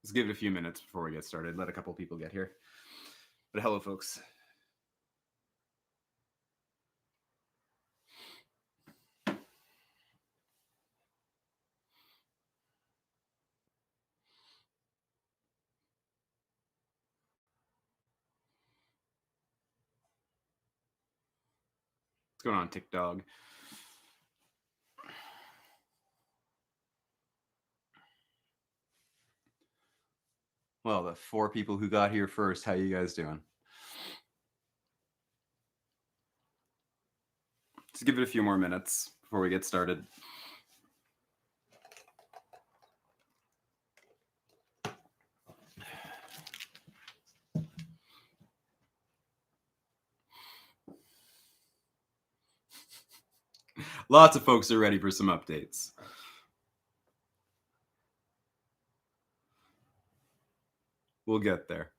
Let's give it a few minutes before we get started. Let a couple people get here. But hello, folks. What's going on, TikTok? Well, the 4 people who got here first, how you guys doing? Let's give it a few more minutes before we get started. Lots of folks are ready for some updates. We'll get there.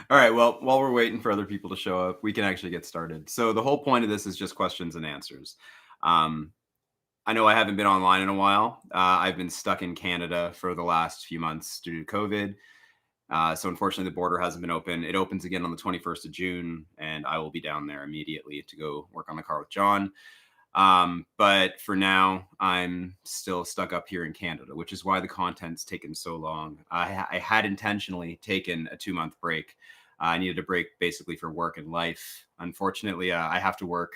All right, well, while we're waiting for other people to show up, we can actually get started. So the whole point of this is just questions and answers. I know I haven't been online in a while. I've been stuck in Canada for the last few months due to COVID. So unfortunately, the border hasn't been open. It opens again on the 21st of June, and I will be down there immediately to go work on the car with John. But for now, I'm still stuck up here in Canada, which is why the content's taken so long. I had intentionally taken a 2-month break. I needed a break basically for work and life. Unfortunately, I have to work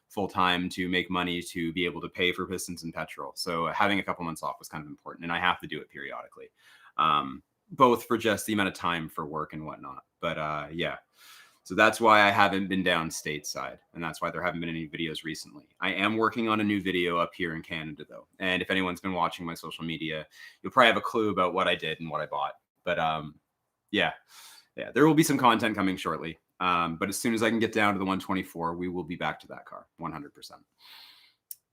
full time to make money to be able to pay for pistons and petrol. So having a couple months off was kind of important, and I have to do it periodically, both for just the amount of time for work and whatnot. But yeah. So that's why I haven't been down stateside, and that's why there haven't been any videos recently. I am working on a new video up here in Canada, though. And if anyone's been watching my social media, you'll probably have a clue about what I did and what I bought. But yeah, there will be some content coming shortly. But as soon as I can get down to the 124, we will be back to that car, 100%.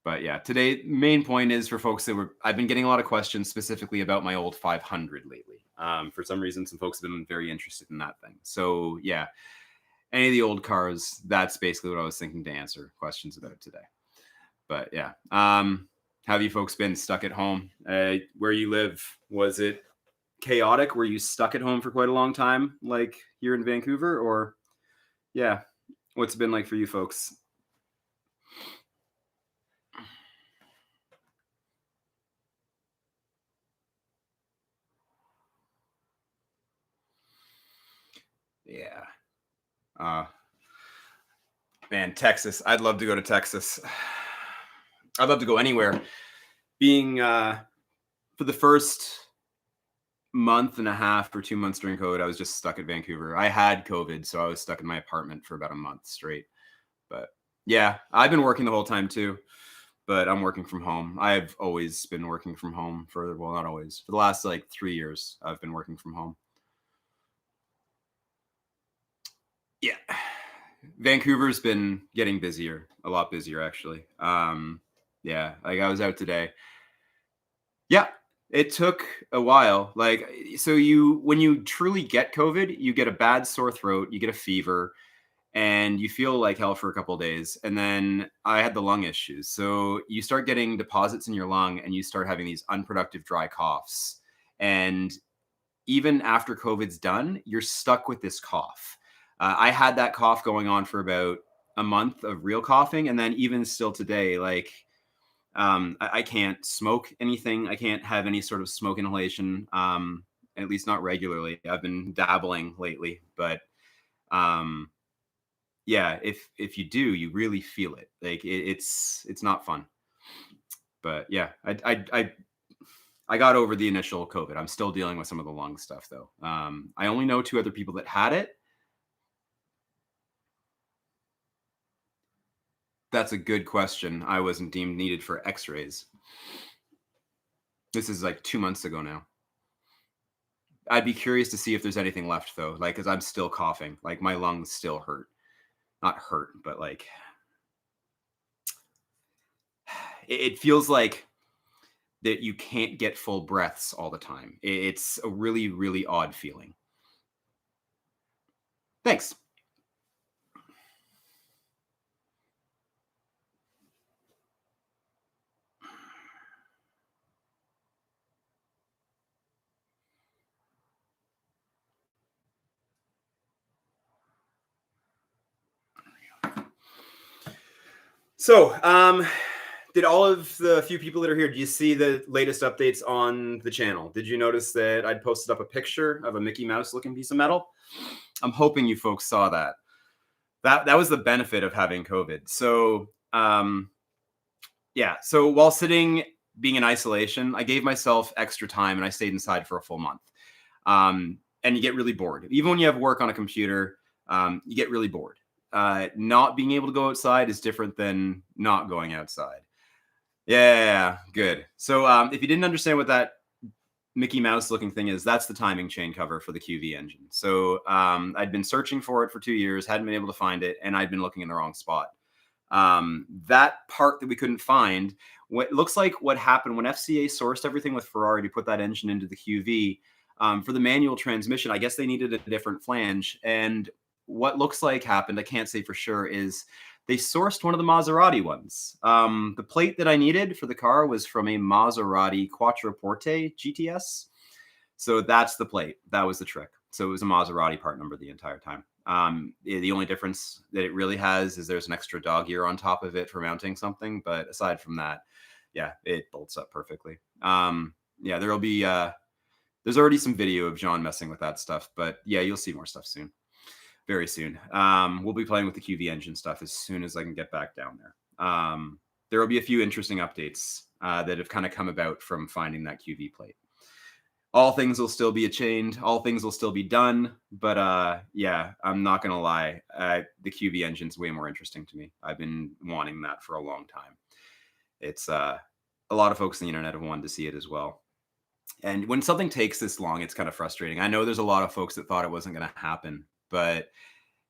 But yeah, today, main point is for folks I've been getting a lot of questions specifically about my old 500 lately. For some reason, some folks have been very interested in that thing. So yeah. Any of the old cars, that's basically what I was thinking to answer questions about today. But yeah, how have you folks been stuck at home? Where you live, was it chaotic? Were you stuck at home for quite a long time, like here in Vancouver? Or yeah, what's it been like for you folks? Yeah. Man, Texas. I'd love to go to Texas. I'd love to go anywhere. Being for the first month and a half or 2 months during COVID, I was just stuck at Vancouver. I had COVID, so I was stuck in my apartment for about a month straight. But yeah, I've been working the whole time too, but I'm working from home. I've always been working from home well, not always. For the last like 3 years, I've been working from home. Yeah. Vancouver's been getting busier, a lot busier actually. Yeah, like I was out today. Yeah, it took a while. Like, so when you truly get COVID, you get a bad sore throat, you get a fever, and you feel like hell for a couple of days. And then I had the lung issues. So you start getting deposits in your lung and you start having these unproductive dry coughs. And even after COVID's done, you're stuck with this cough. I had that cough going on for about a month of real coughing. And then even still today, like, I can't smoke anything. I can't have any sort of smoke inhalation, at least not regularly. I've been dabbling lately, but yeah, if you do, you really feel it. Like it's not fun. But yeah, I got over the initial COVID. I'm still dealing with some of the lung stuff though. I only know 2 other people that had it. That's a good question. I wasn't deemed needed for x-rays. This is like 2 months ago now. I'd be curious to see if there's anything left though, like, because I'm still coughing. Like my lungs still hurt. Not hurt, but like it feels like that you can't get full breaths all the time. It's a really, really odd feeling. Thanks. So, did all of the few people that are here, do you see the latest updates on the channel? Did you notice that I'd posted up a picture of a Mickey Mouse looking piece of metal? I'm hoping you folks saw that. That was the benefit of having COVID. So, yeah. So while sitting, being in isolation, I gave myself extra time and I stayed inside for a full month. And you get really bored. Even when you have work on a computer, you get really bored. Not being able to go outside is different than not going outside. Yeah, good. So if you didn't understand what that Mickey Mouse looking thing is, that's the timing chain cover for the QV engine. So I'd been searching for it for 2 years, hadn't been able to find it, and I'd been looking in the wrong spot. That part that we couldn't find, what looks like what happened when FCA sourced everything with Ferrari to put that engine into the QV, for the manual transmission, I guess they needed a different flange. And what looks like happened, I can't say for sure, is they sourced one of the Maserati ones. The plate that I needed for the car was from a Maserati Quattroporte GTS. So that's the plate. That was the trick. So it was a Maserati part number the entire time. The only difference that it really has is there's an extra dog ear on top of it for mounting something. But aside from that, yeah, it bolts up perfectly. Yeah, there'll be, there's already some video of John messing with that stuff. But yeah, you'll see more stuff soon. Very soon. We'll be playing with the QV engine stuff as soon as I can get back down there. There will be a few interesting updates that have kind of come about from finding that QV plate. All things will still be chained. All things will still be done. But yeah, I'm not going to lie. The QV engine's way more interesting to me. I've been wanting that for a long time. It's a lot of folks on the internet have wanted to see it as well. And when something takes this long, it's kind of frustrating. I know there's a lot of folks that thought it wasn't going to happen, but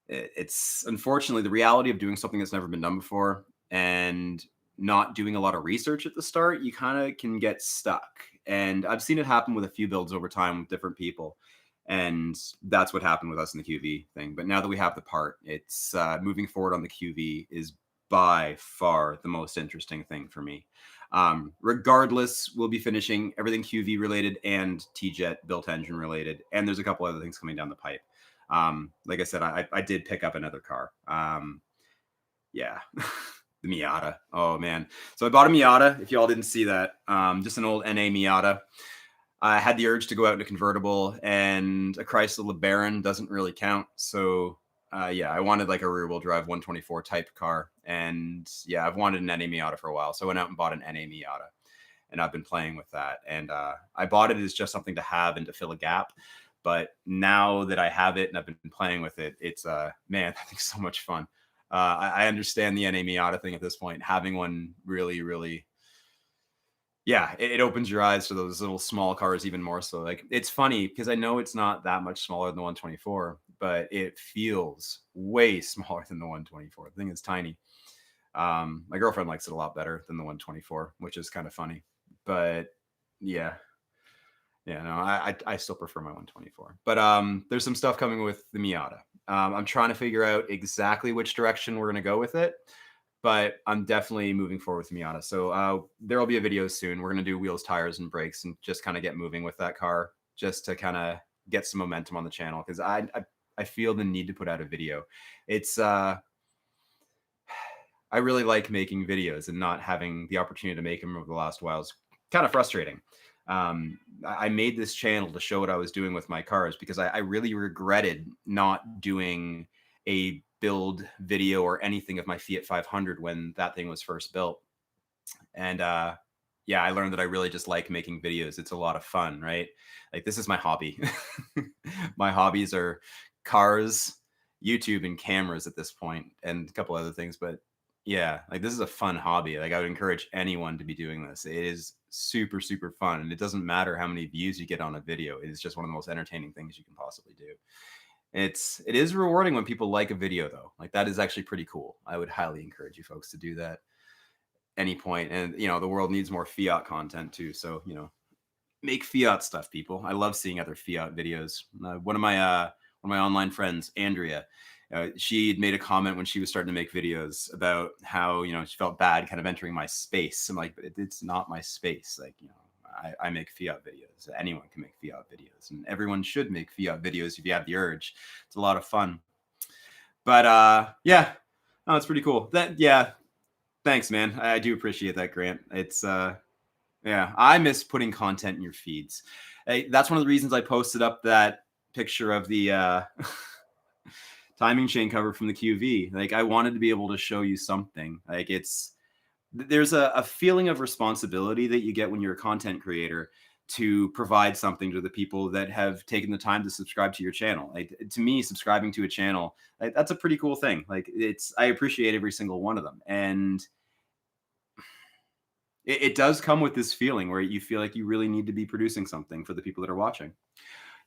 it's unfortunately the reality of doing something that's never been done before and not doing a lot of research at the start. You kind of can get stuck. And I've seen it happen with a few builds over time with different people. And that's what happened with us in the QV thing. But now that we have the part, it's moving forward on the QV is by far the most interesting thing for me. Regardless, we'll be finishing everything QV related and T-Jet built engine related. And there's a couple other things coming down the pipe. Like I said, I did pick up another car. Yeah, the Miata. Oh man. So I bought a Miata. If y'all didn't see that, just an old NA Miata. I had the urge to go out in a convertible, and a Chrysler LeBaron doesn't really count. So yeah, I wanted like a rear wheel drive 124 type car. And yeah, I've wanted an NA Miata for a while. So I went out and bought an NA Miata, and I've been playing with that. And I bought it as just something to have and to fill a gap. But now that I have it and I've been playing with it, it's man, I think so much fun. I understand the NA Miata thing at this point. Having one really, really, yeah, it opens your eyes to those little small cars even more so. Like it's funny because I know it's not that much smaller than the 124, but it feels way smaller than the 124. The thing is tiny. My girlfriend likes it a lot better than the 124, which is kind of funny. But yeah. Yeah, no, I still prefer my 124. But there's some stuff coming with the Miata. I'm trying to figure out exactly which direction we're going to go with it, but I'm definitely moving forward with Miata. So there will be a video soon. We're going to do wheels, tires, and brakes and just kind of get moving with that car just to kind of get some momentum on the channel because I feel the need to put out a video. It's I really like making videos and not having the opportunity to make them over the last while is kind of frustrating. I made this channel to show what I was doing with my cars because I really regretted not doing a build video or anything of my Fiat 500 when that thing was first built. And yeah, I learned that I really just like making videos. It's a lot of fun, right? Like this is my hobby. My hobbies are cars, YouTube, and cameras at this point, and a couple other things. But yeah, like this is a fun hobby. Like I would encourage anyone to be doing this. It is super, super fun. And it doesn't matter how many views you get on a video. It is just one of the most entertaining things you can possibly do. It is rewarding when people like a video though. Like that is actually pretty cool. I would highly encourage you folks to do that. any point. And, the world needs more Fiat content too. So, make Fiat stuff, people. I love seeing other Fiat videos. One of my online friends, Andrea, she had made a comment when she was starting to make videos about how, she felt bad kind of entering my space. I'm like, but it's not my space. Like, I make Fiat videos. Anyone can make Fiat videos, and everyone should make Fiat videos if you have the urge. It's a lot of fun. But yeah, no, it's pretty cool. Yeah, thanks, man. I do appreciate that, Grant. It's yeah, I miss putting content in your feeds. That's one of the reasons I posted up that picture of the timing chain cover from the QV. Like, I wanted to be able to show you something. Like, there's a feeling of responsibility that you get when you're a content creator to provide something to the people that have taken the time to subscribe to your channel. Like, to me, subscribing to a channel, that's a pretty cool thing. Like, I appreciate every single one of them. And it does come with this feeling where you feel like you really need to be producing something for the people that are watching.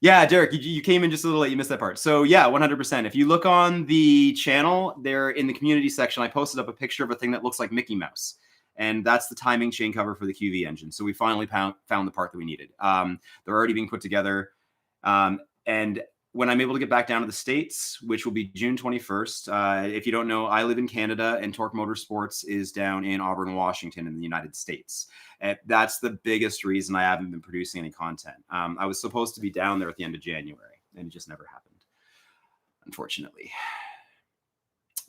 Yeah, Derek, you came in just a little late. You missed that part. So yeah, 100%. If you look on the channel, there in the community section, I posted up a picture of a thing that looks like Mickey Mouse. And that's the timing chain cover for the QV engine. So we finally found the part that we needed. They're already being put together. And when I'm able to get back down to the States, which will be June 21st, if you don't know, I live in Canada and Torque Motorsports is down in Auburn, Washington in the United States. And that's the biggest reason I haven't been producing any content. I was supposed to be down there at the end of January, and it just never happened, unfortunately.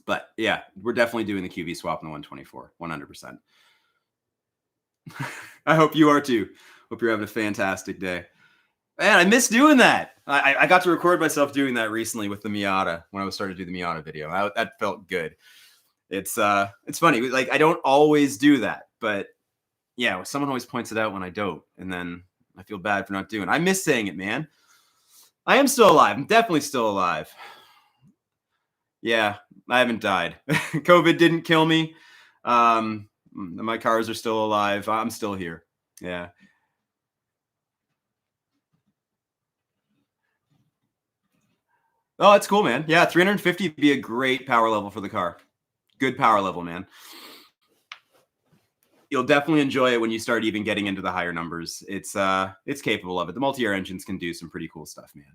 But yeah, we're definitely doing the QV swap in the 124, 100%. I hope you are too. Hope you're having a fantastic day. Man, I miss doing that. I got to record myself doing that recently with the Miata when I was starting to do the Miata video. That felt good. It's funny. Like, I don't always do that, but yeah, someone always points it out when I don't, and then I feel bad for not doing it. I miss saying it, man. I am still alive. I'm definitely still alive. Yeah, I haven't died. COVID didn't kill me. My cars are still alive. I'm still here. Yeah. Oh, that's cool, man. Yeah, 350 would be a great power level for the car. Good power level, man. You'll definitely enjoy it when you start even getting into the higher numbers. It's capable of it. The multi-air engines can do some pretty cool stuff, man.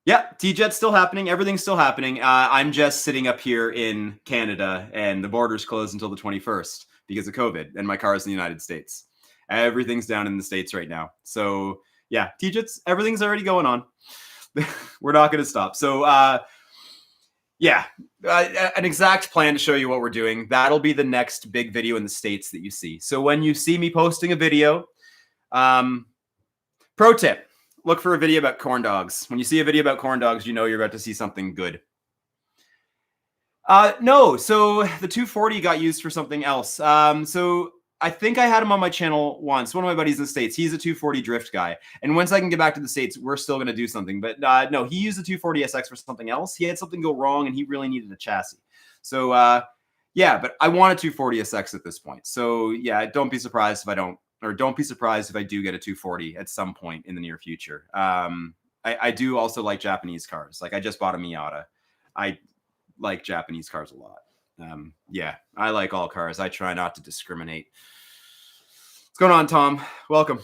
Yeah, T-Jet's still happening. Everything's still happening. I'm just sitting up here in Canada, and the border's closed until the 21st because of COVID, and my car is in the United States. Everything's down in the States right now. So yeah, T-Jets, everything's already going on. We're not going to stop. So yeah, an exact plan to show you what we're doing. That'll be the next big video in the States that you see. So when you see me posting a video, pro tip, look for a video about corn dogs. When you see a video about corn dogs, you know you're about to see something good. No, so the 240 got used for something else. So I think I had him on my channel once. One of my buddies in the States, he's a 240 drift guy. And once I can get back to the States, we're still going to do something. But no, he used the 240 SX for something else. He had something go wrong, and he really needed a chassis. So yeah, but I want a 240 SX at this point. So yeah, don't be surprised if I don't, or don't be surprised if I do get a 240 at some point in the near future. I do also like Japanese cars. Like, I just bought a Miata. I like Japanese cars a lot. Yeah, I like all cars. I try not to discriminate. What's going on, Tom? Welcome.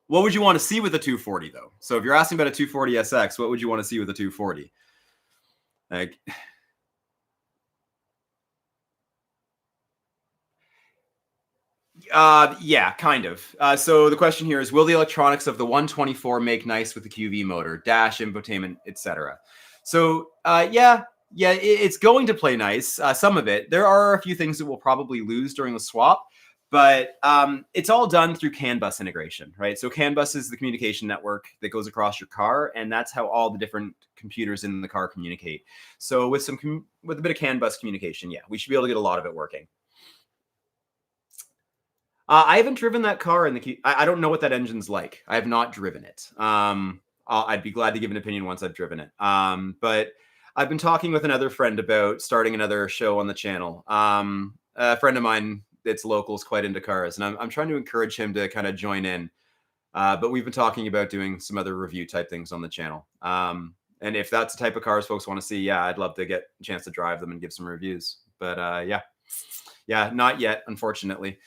What would you want to see with a 240, though? So if you're asking about a 240 SX, what would you want to see with a 240? Like, yeah, kind of. So the question here is, will the electronics of the 124 make nice with the QV motor, dash, infotainment, etc.? So yeah, it's going to play nice. Some of it. There are a few things that we'll probably lose during the swap, but it's all done through CAN bus integration, right? So CAN bus is the communication network that goes across your car, and that's how all the different computers in the car communicate. So with a bit of CAN bus communication, yeah, we should be able to get a lot of it working. I haven't driven that car in the. I don't know what that engine's like. I have not driven it. I'd be glad to give an opinion once I've driven it. But I've been talking with another friend about starting another show on the channel. A friend of mine that's local is quite into cars, and I'm trying to encourage him to kind of join in. But we've been talking about doing some other review type things on the channel. And if that's the type of cars folks want to see, yeah, I'd love to get a chance to drive them and give some reviews. But yeah, not yet, unfortunately.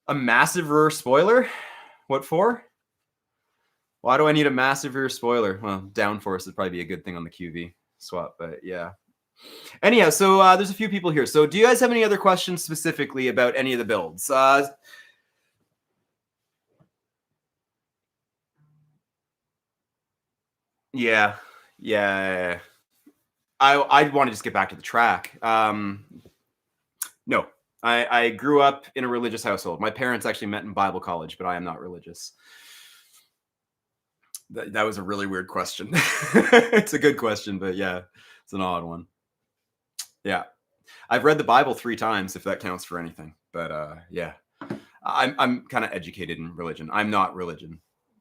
A massive rear spoiler? What for? Why do I need a massive rear spoiler? Well, downforce would probably be a good thing on the QV swap, but yeah. Anyhow, so there's a few people here. So do you guys have any other questions specifically about any of the builds? Yeah, yeah. I want to just get back to the track. No, I grew up in a religious household. My parents actually met in Bible college, but I am not religious. That was a really weird question. It's a good question, but yeah, it's an odd one. Yeah, I've read the Bible 3 times, if that counts for anything. But yeah, I'm kind of educated in religion. I'm not religion.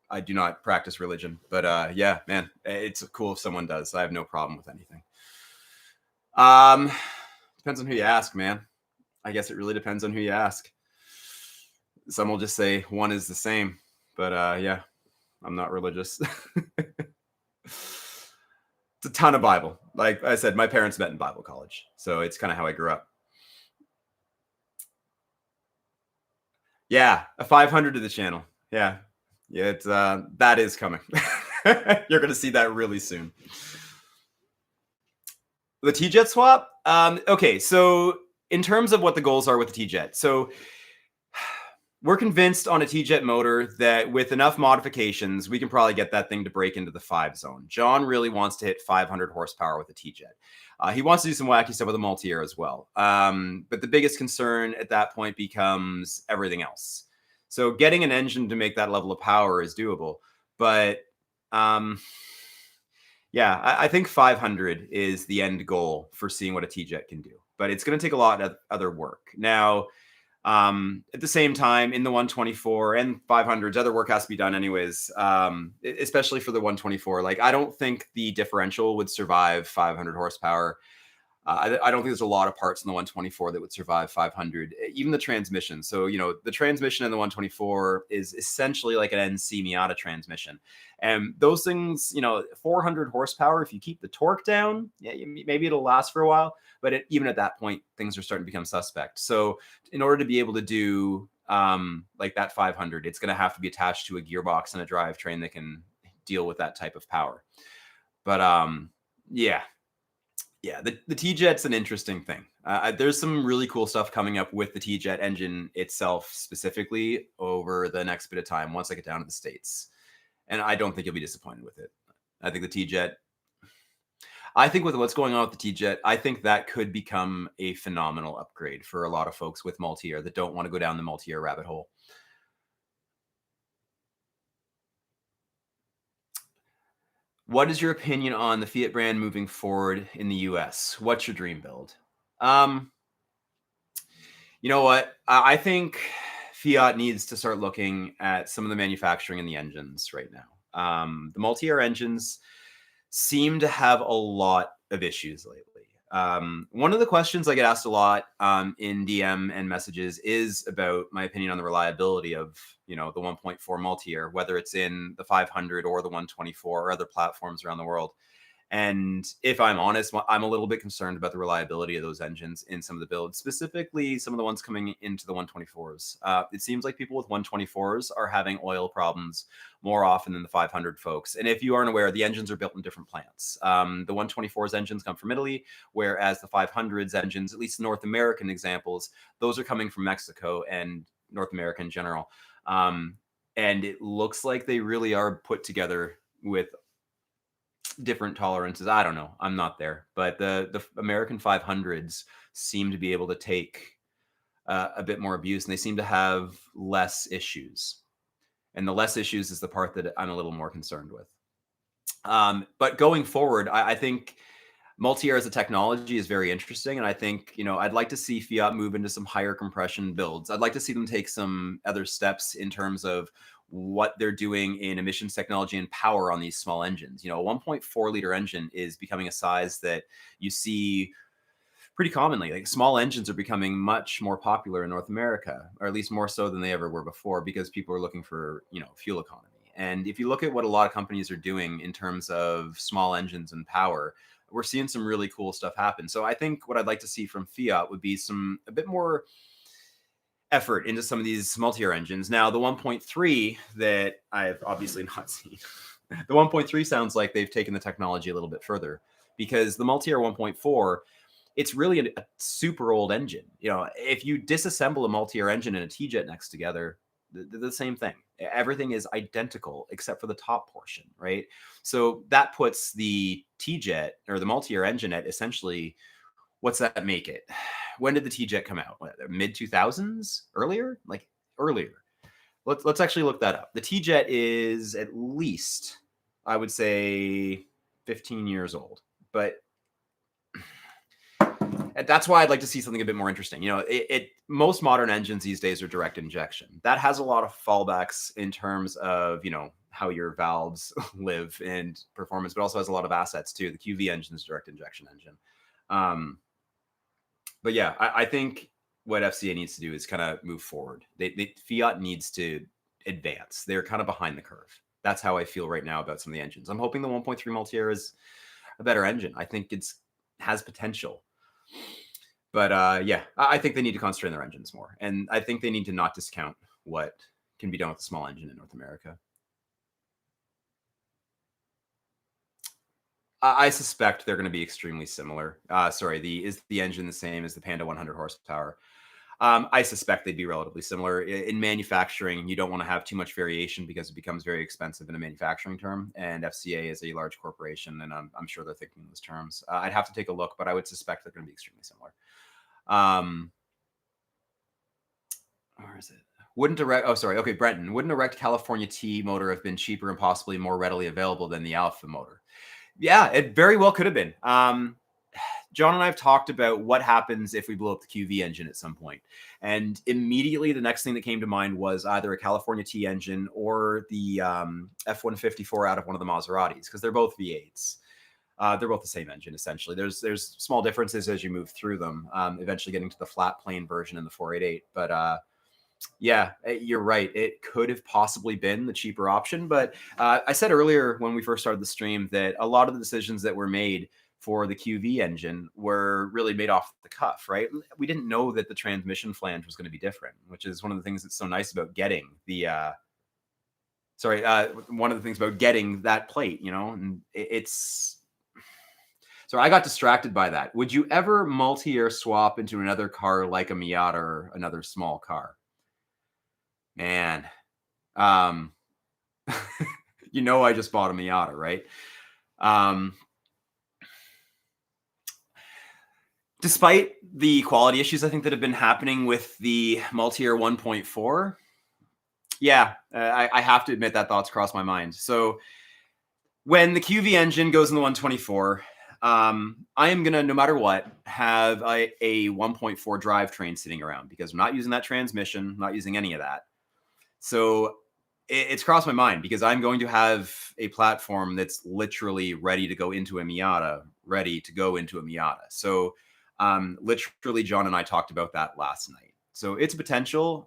I do not practice religion, but yeah, man, it's cool if someone does. I have no problem with anything. Depends on who you ask, man. I guess it really depends on who you ask. Some will just say one is the same, but yeah, I'm not religious. It's a ton of Bible. Like I said, my parents met in Bible college, so it's kind of how I grew up. Yeah, a 500 to the channel. Yeah, yeah, it's that is coming. You're gonna see that really soon. The T-Jet swap. Okay, so in terms of what the goals are with the T-Jet, so we're convinced on a T-Jet motor that with enough modifications, we can probably get that thing to break into the 5 zone. John really wants to hit 500 horsepower with a T-Jet. He wants to do some wacky stuff with a multi-air as well. But the biggest concern at that point becomes everything else. So getting an engine to make that level of power is doable. But yeah, I think 500 is the end goal for seeing what a T-Jet can do. But it's going to take a lot of other work. Now, at the same time, in the 124 and 500s, other work has to be done anyways, especially for the 124. Like, I don't think the differential would survive 500 horsepower. I don't think there's a lot of parts in the 124 that would survive 500, even the transmission. So, you know, the transmission in the 124 is essentially like an NC Miata transmission. And those things, you know, 400 horsepower, if you keep the torque down, yeah, maybe it'll last for a while. But even at that point, things are starting to become suspect. So in order to be able to do like that 500, it's going to have to be attached to a gearbox and a drivetrain that can deal with that type of power. But yeah, the T-Jet's an interesting thing. There's some really cool stuff coming up with the T-Jet engine itself, specifically over the next bit of time once I get down to the States. And I don't think you'll be disappointed with it. I think the T-Jet, I think with what's going on with the T-Jet, I think that could become a phenomenal upgrade for a lot of folks with multi-air that don't want to go down the multi-air rabbit hole. What is your opinion on the Fiat brand moving forward in the US? What's your dream build? You know what? I think Fiat needs to start looking at some of the manufacturing in the engines right now. The multi-air engines seem to have a lot of issues lately. One of the questions I get asked a lot in DM and messages is about my opinion on the reliability of, you know, the 1.4 multi-air, whether it's in the 500 or the 124 or other platforms around the world. And if I'm honest, I'm a little bit concerned about the reliability of those engines in some of the builds, specifically some of the ones coming into the 124s. It seems like people with 124s are having oil problems more often than the 500 folks. And if you aren't aware, the engines are built in different plants. The 124s engines come from Italy, whereas the 500s engines, at least North American examples, those are coming from Mexico and North America in general. And it looks like they really are put together with different tolerances. I don't know. I'm not there, but the American 500s seem to be able to take a bit more abuse, and they seem to have less issues. And the less issues is the part that I'm a little more concerned with. But going forward, I think multi-air as a technology is very interesting, and I think, you know, I'd like to see Fiat move into some higher compression builds. I'd like to see them take some other steps in terms of what they're doing in emissions technology and power on these small engines. You know, a 1.4 liter engine is becoming a size that you see pretty commonly. Like, small engines are becoming much more popular in North America, or at least more so than they ever were before, because people are looking for, you know, fuel economy. And if you look at what a lot of companies are doing in terms of small engines and power, we're seeing some really cool stuff happen. So I think what I'd like to see from Fiat would be a bit more effort into some of these multi-year engines. Now, the 1.3 that I've obviously not seen, the 1.3 sounds like they've taken the technology a little bit further, because the multi-year 1.4, it's really a super old engine. You know, if you disassemble a multi-year engine and a T-jet next together, they're the same thing. Everything is identical except for the top portion, right? So that puts the T-jet or the multi-year engine at essentially, what's that make it? When did the T-jet come out? Mid 2000s? Earlier? Like earlier. Let's actually look that up. The T-jet is at least, I would say, 15 years old. But that's why I'd like to see something a bit more interesting. You know, most modern engines these days are direct injection. That has a lot of fallbacks in terms of, you know, how your valves live and performance, but also has a lot of assets too. The QV engine is a direct injection engine. But yeah, I think what FCA needs to do is kind of move forward. Fiat needs to advance. They're kind of behind the curve. That's how I feel right now about some of the engines. I'm hoping the 1.3 multi-air is a better engine. I think has potential. But yeah, I think they need to concentrate on their engines more. And I think they need to not discount what can be done with a small engine in North America. I suspect they're going to be extremely similar. Is the engine the same as the Panda 100 horsepower? I suspect they'd be relatively similar. In manufacturing, you don't want to have too much variation because it becomes very expensive in a manufacturing term. And FCA is a large corporation, and I'm sure they're thinking in those terms. I'd have to take a look, but I would suspect they're going to be extremely similar. Where is it? Okay, Brenton. Wouldn't a wrecked California T motor have been cheaper and possibly more readily available than the Alpha motor? Yeah, it very well could have been. John and I have talked about what happens if we blow up the QV engine at some point. And immediately the next thing that came to mind was either a California T engine or the F-154 out of one of the Maseratis, because they're both V8s. They're both the same engine, essentially. There's small differences as you move through them, eventually getting to the flat plane version in the 488. But yeah, you're right. It could have possibly been the cheaper option. But I said earlier when we first started the stream that a lot of the decisions that were made for the QV engine were really made off the cuff, right? We didn't know that the transmission flange was going to be different, which is one of the things that's so nice about getting one of the things about getting that plate, you know, and so I got distracted by that. Would you ever multi-year swap into another car like a Miata or another small car? Man, you know, I just bought a Miata, right? Despite the quality issues, I think that have been happening with the multi-year 1.4, yeah, I have to admit that thoughts crossed my mind. So when the QV engine goes in the 124, I am going to, no matter what, have a 1.4 drivetrain sitting around because I'm not using that transmission, not using any of that. So it's crossed my mind because I'm going to have a platform that's literally ready to go into a Miata, So literally, John and I talked about that last night. So it's a potential.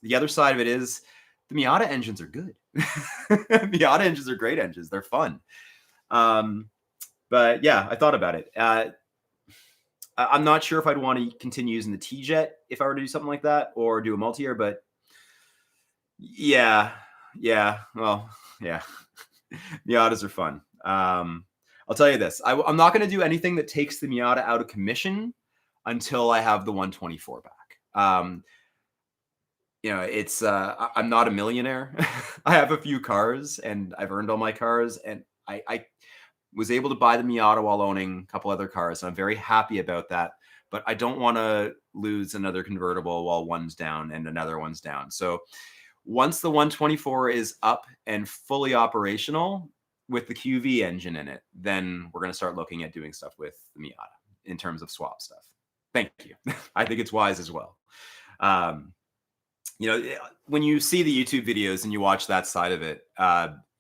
The other side of it is the Miata engines are good. Miata engines are great engines. They're fun. But yeah, I thought about it. I'm not sure if I'd want to continue using the T-Jet if I were to do something like that or do a multi-year, but yeah. Well, yeah. Miatas are fun. I'll tell you this. I'm not going to do anything that takes the Miata out of commission until I have the 124 back. You know, it's I'm not a millionaire. I have a few cars and I've earned all my cars, and I was able to buy the Miata while owning a couple other cars. And I'm very happy about that, but I don't want to lose another convertible while one's down and another one's down. So once the 124 is up and fully operational with the QV engine in it, then we're going to start looking at doing stuff with the Miata in terms of swap stuff. Thank you. I think it's wise as well. You know, when you see the YouTube videos and you watch that side of it,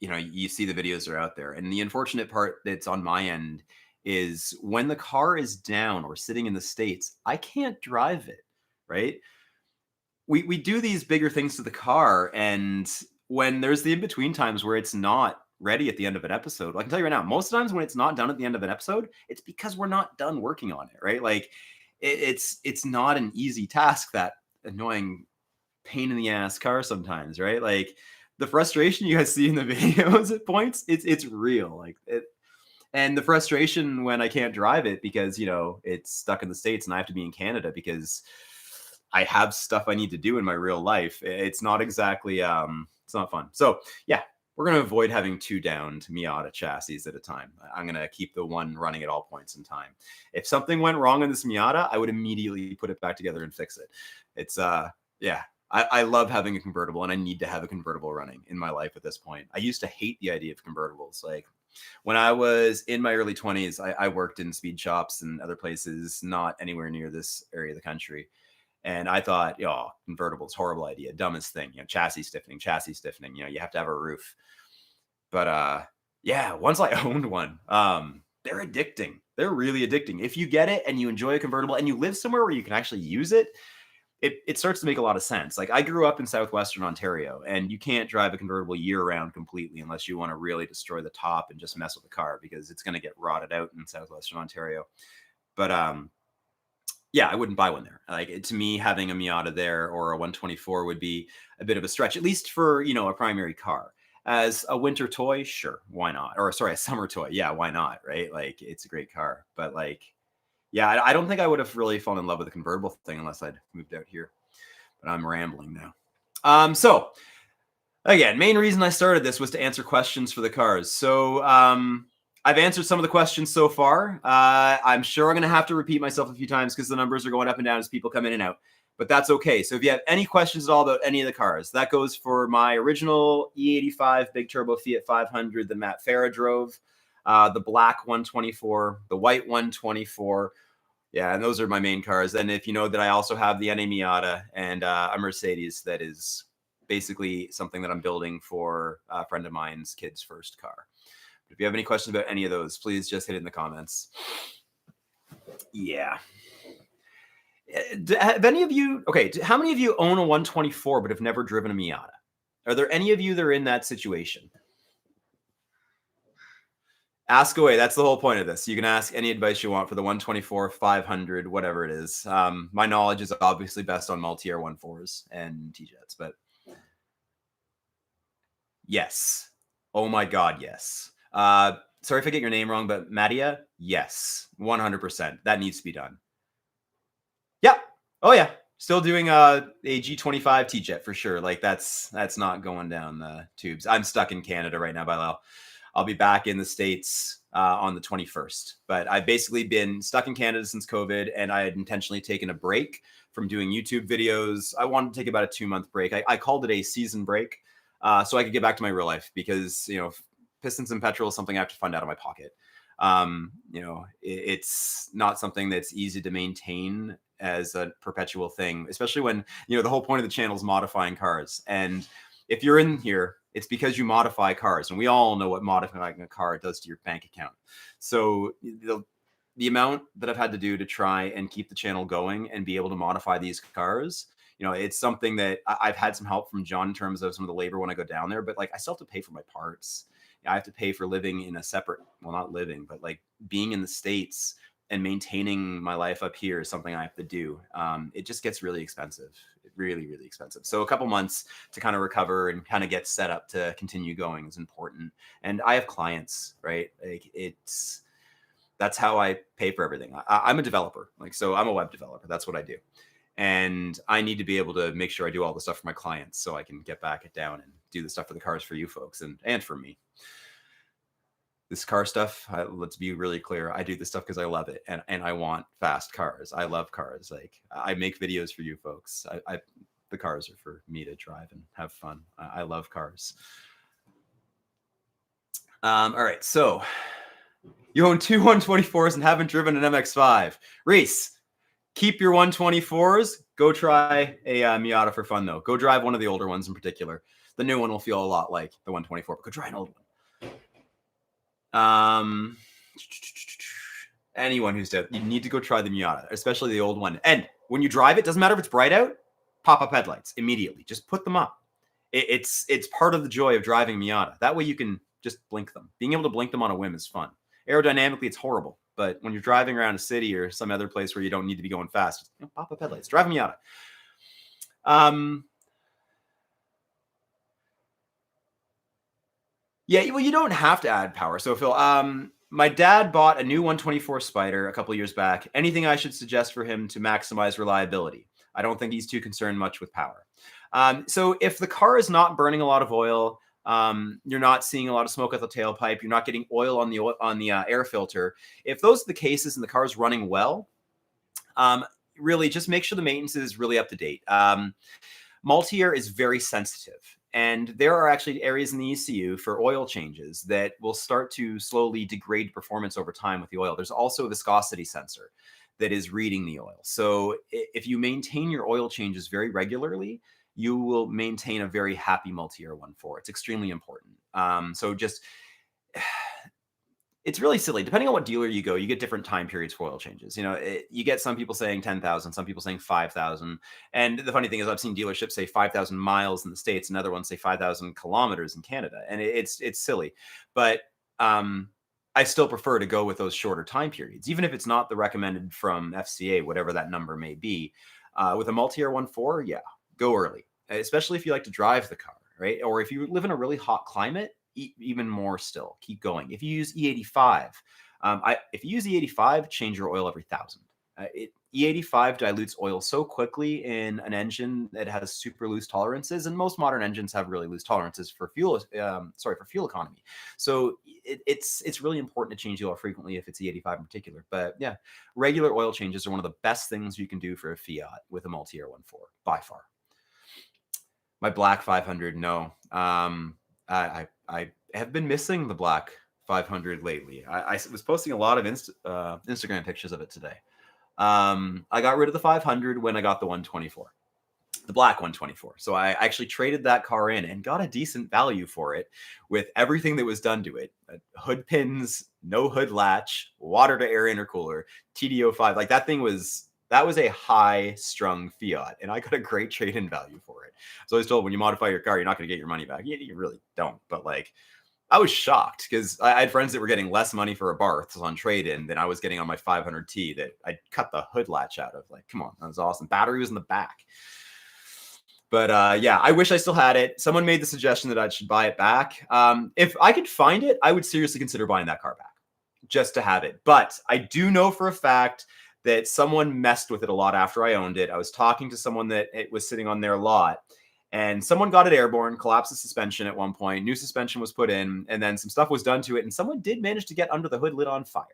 you know, you see the videos are out there. And the unfortunate part that's on my end is when the car is down or sitting in the States, I can't drive it, right? We do these bigger things to the car, and when there's the in-between times where it's not ready at the end of an episode. I can tell you right now, most times when it's not done at the end of an episode, it's because we're not done working on it, right? Like it's not an easy task, that annoying pain in the ass car sometimes, right? Like the frustration you guys see in the videos at points, it's real. Like it, and the frustration when I can't drive it because, you know, it's stuck in the States and I have to be in Canada because I have stuff I need to do in my real life. It's not exactly, it's not fun. So yeah, we're going to avoid having 2 downed Miata chassis at a time. I'm going to keep the one running at all points in time. If something went wrong in this Miata, I would immediately put it back together and fix it. It's, yeah, I love having a convertible, and I need to have a convertible running in my life at this point. I used to hate the idea of convertibles. Like when I was in my early 20s, I worked in speed shops and other places, not anywhere near this area of the country. And I thought, oh, convertibles, horrible idea, dumbest thing, you know, chassis stiffening, you know, you have to have a roof. But yeah, once I owned one, they're addicting. They're really addicting. If you get it and you enjoy a convertible and you live somewhere where you can actually use it, it starts to make a lot of sense. Like I grew up in southwestern Ontario, and you can't drive a convertible year round completely unless you want to really destroy the top and just mess with the car, because it's going to get rotted out in southwestern Ontario. But yeah, I wouldn't buy one there. Like to me, having a Miata there or a 124 would be a bit of a stretch, at least for, you know, a primary car. As a winter toy, sure, why not? Or sorry, a summer toy, yeah, why not? Right? Like it's a great car, but like, yeah, I don't think I would have really fallen in love with the convertible thing unless I'd moved out here. But I'm rambling now. So again, main reason I started this was to answer questions for the cars. So I've answered some of the questions so far. I'm sure I'm going to have to repeat myself a few times because the numbers are going up and down as people come in and out. But that's okay. So if you have any questions at all about any of the cars, that goes for my original E85 big turbo Fiat 500 that Matt Farah drove, the black 124, the white 124. Yeah, and those are my main cars. And if you know that I also have the NA Miata and a Mercedes that is basically something that I'm building for a friend of mine's kid's first car. But if you have any questions about any of those, please just hit it in the comments. Yeah. Have any of you, okay, how many of you own a 124 but have never driven a Miata? Are there any of you that are in that situation? Ask away. That's the whole point of this. You can ask any advice you want for the 124, 500, whatever it is. My knowledge is obviously best on multi-air 1.4s and T-Jets, but yes. Oh my God, yes. Sorry if I get your name wrong, but Madia, yes, 100%. That needs to be done. Yep. Oh yeah. Still doing a G25 T-Jet for sure. Like that's not going down the tubes. I'm stuck in Canada right now, by the way. I'll be back in the States on the 21st. But I've basically been stuck in Canada since COVID, and I had intentionally taken a break from doing YouTube videos. I wanted to take about a 2-month break. I called it a season break so I could get back to my real life because, you know, pistons and petrol is something I have to fund out of my pocket. You know, it's not something that's easy to maintain as a perpetual thing, especially when, you know, the whole point of the channel is modifying cars. And if you're in here, it's because you modify cars, and we all know what modifying a car does to your bank account. So the amount that I've had to do to try and keep the channel going and be able to modify these cars, you know, it's something that I've had some help from John in terms of some of the labor when I go down there, but like I still have to pay for my parts. I have to pay for living in a separate, well, not living, but like being in the States and maintaining my life up here is something I have to do. It just gets really expensive, really, really expensive. So a couple months to kind of recover and kind of get set up to continue going is important. And I have clients, right? Like that's how I pay for everything. I'm a developer. Like, so I'm a web developer. That's what I do. And I need to be able to make sure I do all the stuff for my clients so I can get back it down and do the stuff for the cars for you folks and for me. This car stuff, let's be really clear. I do this stuff because I love it, and I want fast cars. I love cars. Like I make videos for you folks. The cars are for me to drive and have fun. I love cars. All right, so you own 2 124s and haven't driven an MX-5. Reese, keep your 124s. Go try a Miata for fun, though. Go drive one of the older ones in particular. The new one will feel a lot like the 124, but go try an old one. Anyone who's dead, you need to go try the Miata, especially the old one. And when you drive it, doesn't matter if it's bright out, pop up headlights immediately. Just put them up. It's part of the joy of driving Miata. That way you can just blink them. Being able to blink them on a whim is fun. Aerodynamically, it's horrible. But when you're driving around a city or some other place where you don't need to be going fast, just, pop up headlights. Drive a Miata. Yeah, well, you don't have to add power. So, Phil, my dad bought a new 124 Spider a couple years back. Anything I should suggest for him to maximize reliability? I don't think he's too concerned much with power. So if the car is not burning a lot of oil, you're not seeing a lot of smoke at the tailpipe, you're not getting oil on the air filter. If those are the cases and the car is running well, really just make sure the maintenance is really up to date. Multi-air is very sensitive. And there are actually areas in the ECU for oil changes that will start to slowly degrade performance over time with the oil. There's also a viscosity sensor that is reading the oil. So if you maintain your oil changes very regularly, you will maintain a very happy multi-air 1.4. It's extremely important. So just, it's really silly. Depending on what dealer you go, you get different time periods for oil changes. You get some people saying 10,000, some people saying 5,000. And the funny thing is I've seen dealerships say 5,000 miles in the States, and other ones say 5,000 kilometers in Canada. And it's silly. But I still prefer to go with those shorter time periods, even if it's not the recommended from FCA, whatever that number may be. With a multi-air 1.4, yeah, go early, especially if you like to drive the car, right? Or if you live in a really hot climate, even more still, keep going. If you use E85, if you use E85, change your oil every 1,000. E85 dilutes oil so quickly in an engine that has super loose tolerances, and most modern engines have really loose tolerances for fuel. For fuel economy. So it's really important to change the oil frequently if it's E85 in particular. But yeah, regular oil changes are one of the best things you can do for a Fiat with a multi-air 1.4 by far. My black 500, no. I have been missing the black 500 lately. I was posting a lot of Instagram pictures of it today. I got rid of the 500 when I got the 124, the black 124. So I actually traded that car in and got a decent value for it with everything that was done to it. Hood pins, no hood latch, water to air intercooler, TDO5. Like that was a high strung Fiat, and I got a great trade-in value for it. So I was told when you modify your car, you're not going to get your money back. You really don't. But like, I was shocked because I had friends that were getting less money for a Barth on trade-in than I was getting on my 500T that I cut the hood latch out of. Like, come on, that was awesome. Battery was in the back. But yeah, I wish I still had it. Someone made the suggestion that I should buy it back. If I could find it, I would seriously consider buying that car back just to have it. But I do know for a fact that someone messed with it a lot after I owned it. I was talking to someone that it was sitting on their lot, and someone got it airborne, collapsed the suspension at one point. New suspension was put in, and then some stuff was done to it, and someone did manage to get under the hood lid on fire.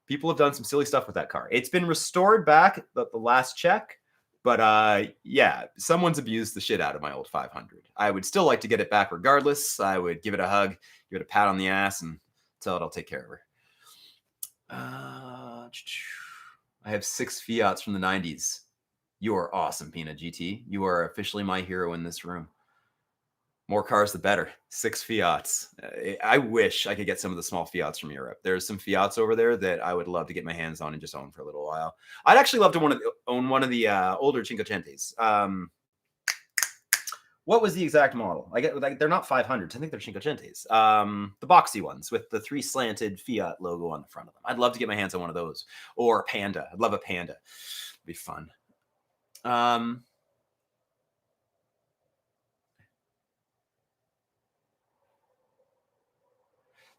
People have done some silly stuff with that car. It's been restored back the last check, but yeah, someone's abused the shit out of my old 500. I would still like to get it back regardless. I would give it a hug, give it a pat on the ass, and tell it I'll take care of her. I have 6 Fiats from the 90s. You are awesome, Pina GT. You are officially my hero in this room. More cars, the better. 6 Fiats. I wish I could get some of the small Fiats from Europe. There's some Fiats over there that I would love to get my hands on and just own for a little while. I'd actually love to own one of the older Cinquecentes. What was the exact model? They're not 500s. I think they're Cinquecentes. The boxy ones with the 3 slanted Fiat logo on the front of them. I'd love to get my hands on one of those. Or a Panda. I'd love a Panda. It'd be fun.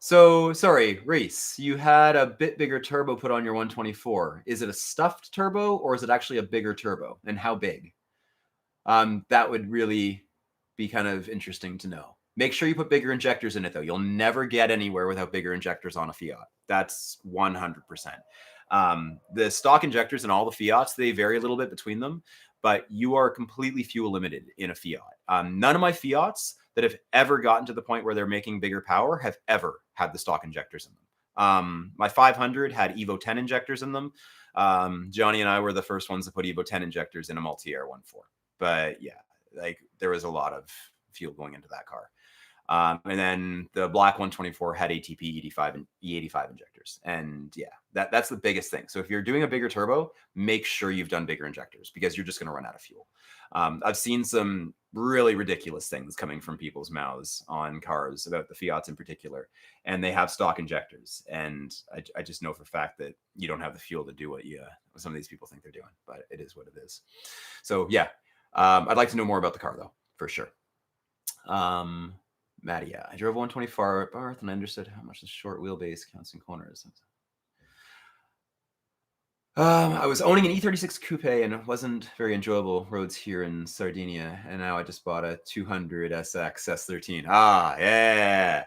So, sorry, Reese, you had a bit bigger turbo put on your 124. Is it a stuffed turbo or is it actually a bigger turbo? And how big? That would really be kind of interesting to know. Make sure you put bigger injectors in it, though. You'll never get anywhere without bigger injectors on a Fiat. That's 100%. The stock injectors in all the Fiats, they vary a little bit between them, but you are completely fuel limited in a Fiat. None of my Fiats that have ever gotten to the point where they're making bigger power have ever had the stock injectors in them. My 500 had Evo 10 injectors in them. Johnny and I were the first ones to put Evo 10 injectors in a multi-air 1.4. But yeah, like there was a lot of fuel going into that car. And then the black 124 had ATP, ED5, and E85 injectors. And yeah, that's the biggest thing. So if you're doing a bigger turbo, make sure you've done bigger injectors because you're just going to run out of fuel. I've seen some really ridiculous things coming from people's mouths on cars about the Fiats in particular, and they have stock injectors. And I just know for a fact that you don't have the fuel to do what some of these people think they're doing, but it is what it is. So yeah, I'd like to know more about the car though, for sure. Maddie, yeah, I drove 124 at Barth and I understood how much the short wheelbase counts in corners. I was owning an E36 coupe and it wasn't very enjoyable roads here in Sardinia. And now I just bought a 200 SX S13. Ah, yeah.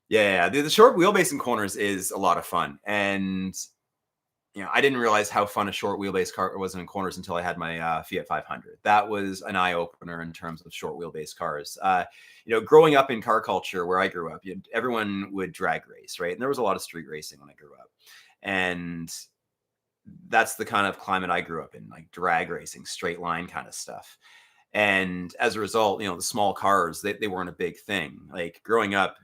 Yeah, the short wheelbase in corners is a lot of fun. And, I didn't realize how fun a short wheelbase car was in corners until I had my Fiat 500. That was an eye opener in terms of short wheelbase cars. Growing up in car culture where I grew up, everyone would drag race, right? And there was a lot of street racing when I grew up. And that's the kind of climate I grew up in, like drag racing, straight line kind of stuff. And as a result, the small cars, they weren't a big thing. Like growing up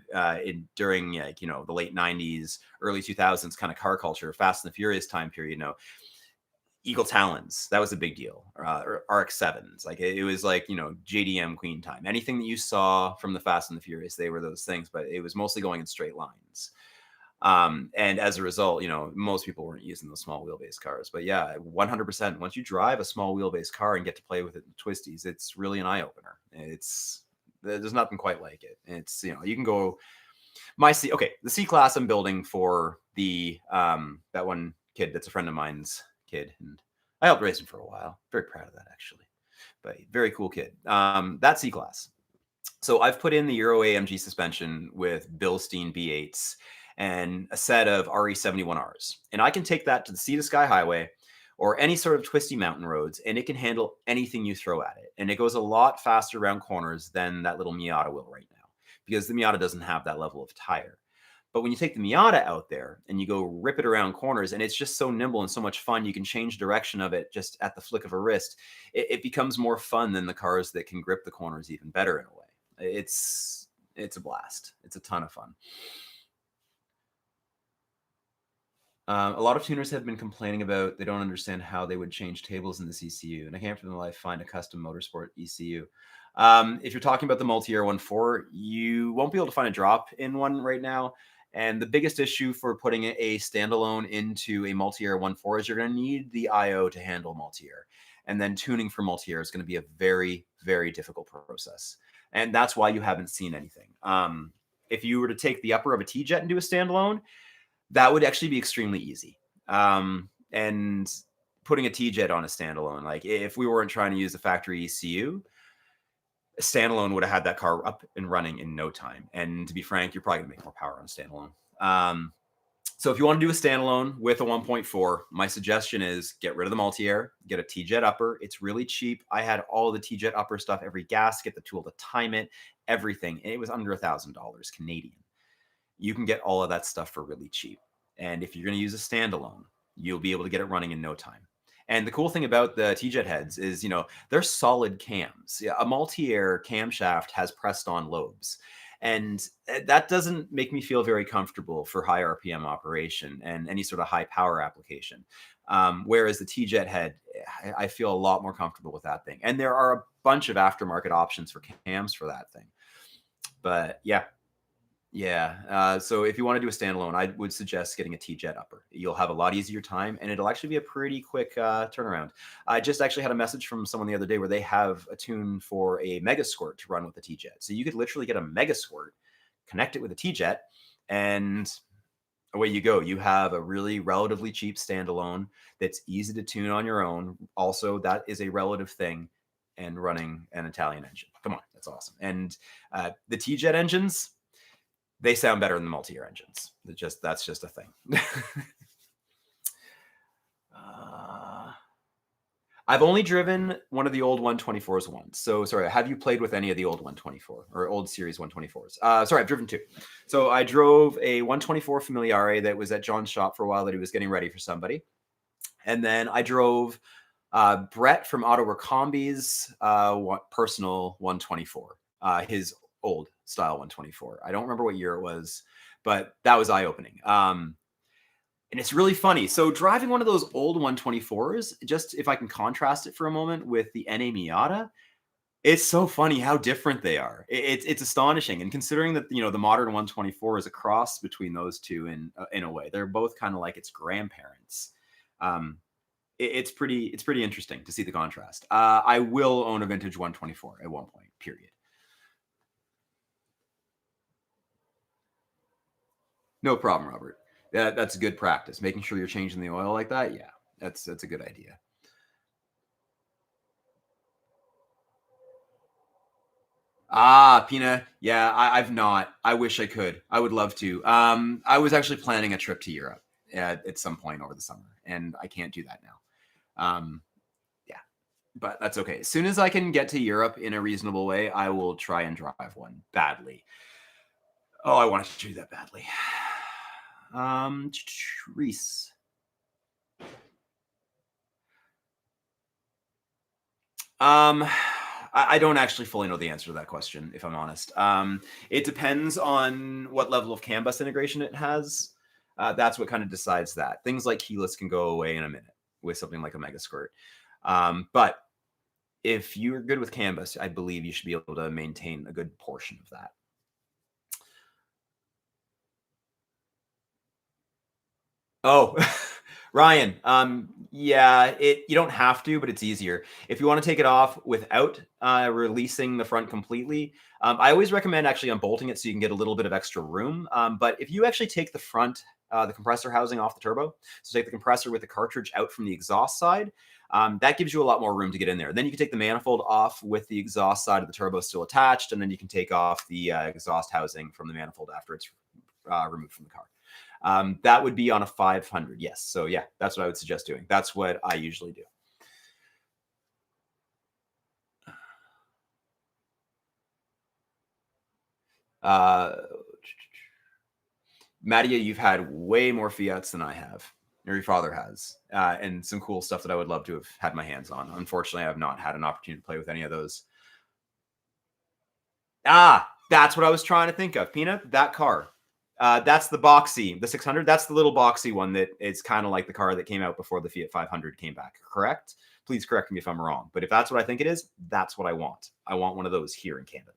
during the late 90s, early 2000s kind of car culture, Fast and the Furious time period, Eagle Talons, that was a big deal. Or RX-7s, like it was like, JDM Queen time. Anything that you saw from the Fast and the Furious, they were those things, but it was mostly going in straight lines. And as a result, most people weren't using those small wheelbase cars. But yeah, 100%. Once you drive a small wheelbase car and get to play with it in twisties, it's really an eye opener. There's nothing quite like it. It's you can go the C class I'm building for the that one kid that's a friend of mine's kid, and I helped raise him for a while. Very proud of that actually, but very cool kid. That C class. So I've put in the Euro AMG suspension with Bilstein B8s and a set of RE71Rs. And I can take that to the Sea to Sky Highway or any sort of twisty mountain roads, and it can handle anything you throw at it. And it goes a lot faster around corners than that little Miata will right now, because the Miata doesn't have that level of tire. But when you take the Miata out there and you go rip it around corners, and it's just so nimble and so much fun, you can change direction of it just at the flick of a wrist. It becomes more fun than the cars that can grip the corners even better in a way. It's a blast. It's a ton of fun. A lot of tuners have been complaining about they don't understand how they would change tables in this ECU, and I can't for the life find a custom motorsport ECU. If you're talking about the multi-air 1.4, you won't be able to find a drop in one right now. And the biggest issue for putting a standalone into a multi-air 1.4 is you're going to need the I/O to handle multi-air. And then tuning for multi-air is going to be a very, very difficult process. And that's why you haven't seen anything. If you were to take the upper of a T-Jet and do a standalone, that would actually be extremely easy. And putting a T-Jet on a standalone, like if we weren't trying to use the factory ECU, a standalone would have had that car up and running in no time. And to be frank, you're probably gonna make more power on a standalone. So if you want to do a standalone with a 1.4, my suggestion is get rid of the multi-air, get a T-Jet upper. It's really cheap. I had all the T-Jet upper stuff, every gasket, the tool to time it, everything. And it was under $1,000 Canadian. You can get all of that stuff for really cheap. And if you're going to use a standalone, you'll be able to get it running in no time. And the cool thing about the T-Jet heads is, they're solid cams. Yeah, a multi-air camshaft has pressed-on lobes. And that doesn't make me feel very comfortable for high RPM operation and any sort of high power application. Whereas the T-Jet head, I feel a lot more comfortable with that thing. And there are a bunch of aftermarket options for cams for that thing. But yeah. So if you want to do a standalone, I would suggest getting a T-Jet upper. You'll have a lot easier time, and it'll actually be a pretty quick turnaround. I just actually had a message from someone the other day where they have a tune for a Mega Squirt to run with the T-Jet. So you could literally get a Mega Squirt, connect it with a T-Jet, and away you go. You have a really relatively cheap standalone that's easy to tune on your own. Also, that is a relative thing, and running an Italian engine. Come on, that's awesome. And the T-Jet engines, they sound better than the multi-air engines. That's just a thing. I've only driven one of the old 124s once. So sorry, have you played with any of the old 124 or old series 124s? Sorry, I've driven two. So I drove a 124 Familiare that was at John's shop for a while that he was getting ready for somebody. And then I drove Brett from Auto Ricambi's personal 124, his old style 124. I don't remember what year it was, but that was eye-opening. And it's really funny. So driving one of those old 124s, just if I can contrast it for a moment with the NA Miata, it's so funny how different they are. It's astonishing, and considering that the modern 124 is a cross between those two in a way, they're both kind of like its grandparents. Um, it's pretty interesting to see the contrast. I will own a vintage 124 at one point. Period. No problem, Robert. That's good practice. Making sure you're changing the oil like that. Yeah, that's a good idea. Ah, Pina. Yeah, I've not. I wish I could. I would love to. I was actually planning a trip to Europe at some point over the summer, and I can't do that now. Yeah, but that's okay. As soon as I can get to Europe in a reasonable way, I will try and drive one badly. Oh, I want to do that badly. Reese. Um, I don't actually fully know the answer to that question, if I'm honest. It depends on what level of CAN bus integration it has. That's what kind of decides that. Things like keyless can go away in a minute with something like a Mega Squirt. But if you're good with CAN bus, I believe you should be able to maintain a good portion of that. Oh, Ryan. Yeah, you don't have to, but it's easier. If you want to take it off without releasing the front completely, I always recommend actually unbolting it so you can get a little bit of extra room. But if you actually take the front, the compressor housing off the turbo, so take the compressor with the cartridge out from the exhaust side, that gives you a lot more room to get in there. Then you can take the manifold off with the exhaust side of the turbo still attached, and then you can take off the exhaust housing from the manifold after it's removed from the car. That would be on a 500. Yes. So yeah, that's what I would suggest doing. That's what I usually do. Uh, Mattia, you've had way more Fiats than I have, or your father has, and some cool stuff that I would love to have had my hands on. Unfortunately, I have not had an opportunity to play with any of those. Ah, that's what I was trying to think of. Peanut, that car. That's the boxy, the 600. That's the little boxy one that is kind of like the car that came out before the Fiat 500 came back. Correct? Please correct me if I'm wrong. But if that's what I think it is, that's what I want. I want one of those here in Canada.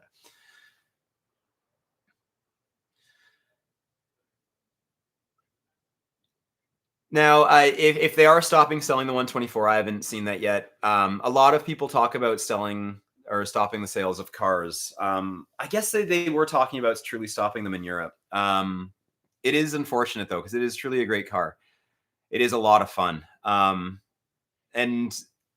Now, if they are stopping selling the 124, I haven't seen that yet. A lot of people talk about selling or stopping the sales of cars. I guess they were talking about truly stopping them in Europe. It is unfortunate though, because it is truly a great car. It is a lot of fun. And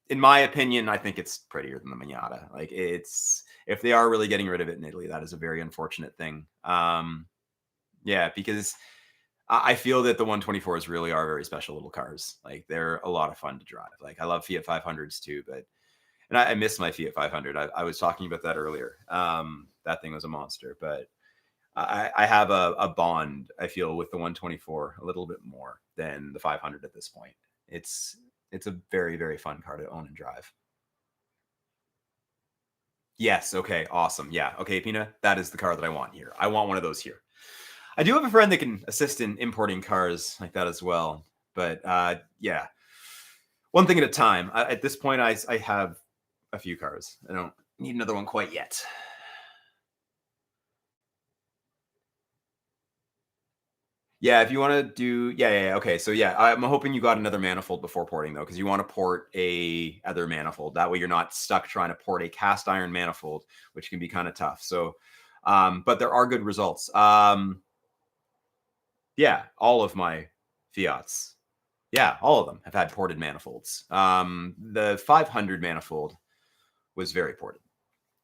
in my opinion, I think it's prettier than the Miata. Like it's if they are really getting rid of it in Italy, that is a very unfortunate thing. Yeah, because I feel that the 124s really are very special little cars. Like they're a lot of fun to drive. Like I love Fiat 500s too, but and I miss my Fiat 500. I was talking about that earlier. That thing was a monster, but I have a bond. I feel with the 124 a little bit more than the 500 at this point. It's a very very fun car to own and drive. Yes. Okay. Awesome. Yeah. Okay, Pina. That is the car that I want here. I want one of those here. I do have a friend that can assist in importing cars like that as well. But yeah, one thing at a time. At this point, I have a few cars. I don't need another one quite yet. Yeah, if you want to do, yeah. Okay, so yeah, I'm hoping you got another manifold before porting though, because you want to port a other manifold. That way, you're not stuck trying to port a cast iron manifold, which can be kind of tough. So, but there are good results. Yeah, all of my Fiats. Yeah, all of them have had ported manifolds. The 500 manifold was very ported,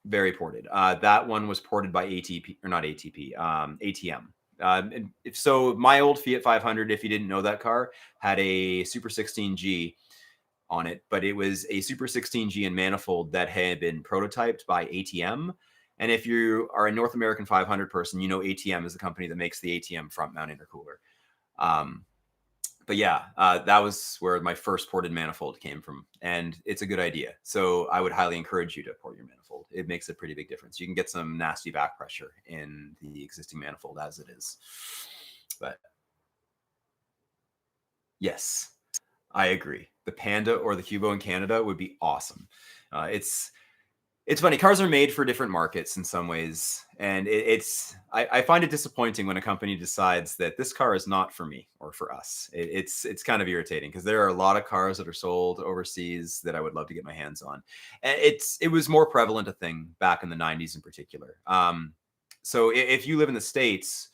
very ported. That one was ported by ATP or not ATP, ATM. If so, my old Fiat 500, if you didn't know that car, had a Super 16G on it, but it was a Super 16G and manifold that had been prototyped by ATM. And if you are a North American 500 person, you know ATM is the company that makes the ATM front mount intercooler. But yeah, that was where my first ported manifold came from, and it's a good idea. So I would highly encourage you to port your manifold. It makes a pretty big difference. You can get some nasty back pressure in the existing manifold as it is. But yes, I agree. The Panda or the Hubo in Canada would be awesome. It's funny. Cars are made for different markets in some ways, and I find it disappointing when a company decides that this car is not for me or for us. It's kind of irritating because there are a lot of cars that are sold overseas that I would love to get my hands on, and it was more prevalent a thing back in the '90s in particular. So if you live in the States,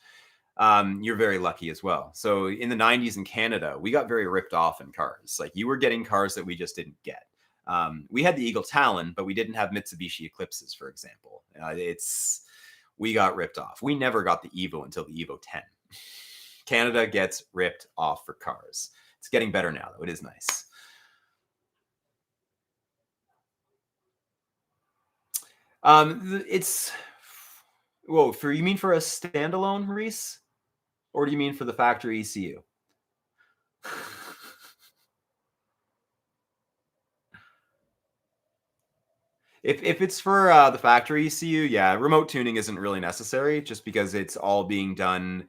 you're very lucky as well. So in the '90s in Canada, we got very ripped off in cars. Like you were getting cars that we just didn't get. We had the Eagle Talon, but we didn't have Mitsubishi Eclipses, for example. We got ripped off. We never got the Evo until the Evo 10. Canada gets ripped off for cars. It's getting better now, though. It is nice. Whoa, you mean for a standalone, Maurice? Or do you mean for the factory ECU? If it's for the factory ECU, yeah, remote tuning isn't really necessary just because it's all being done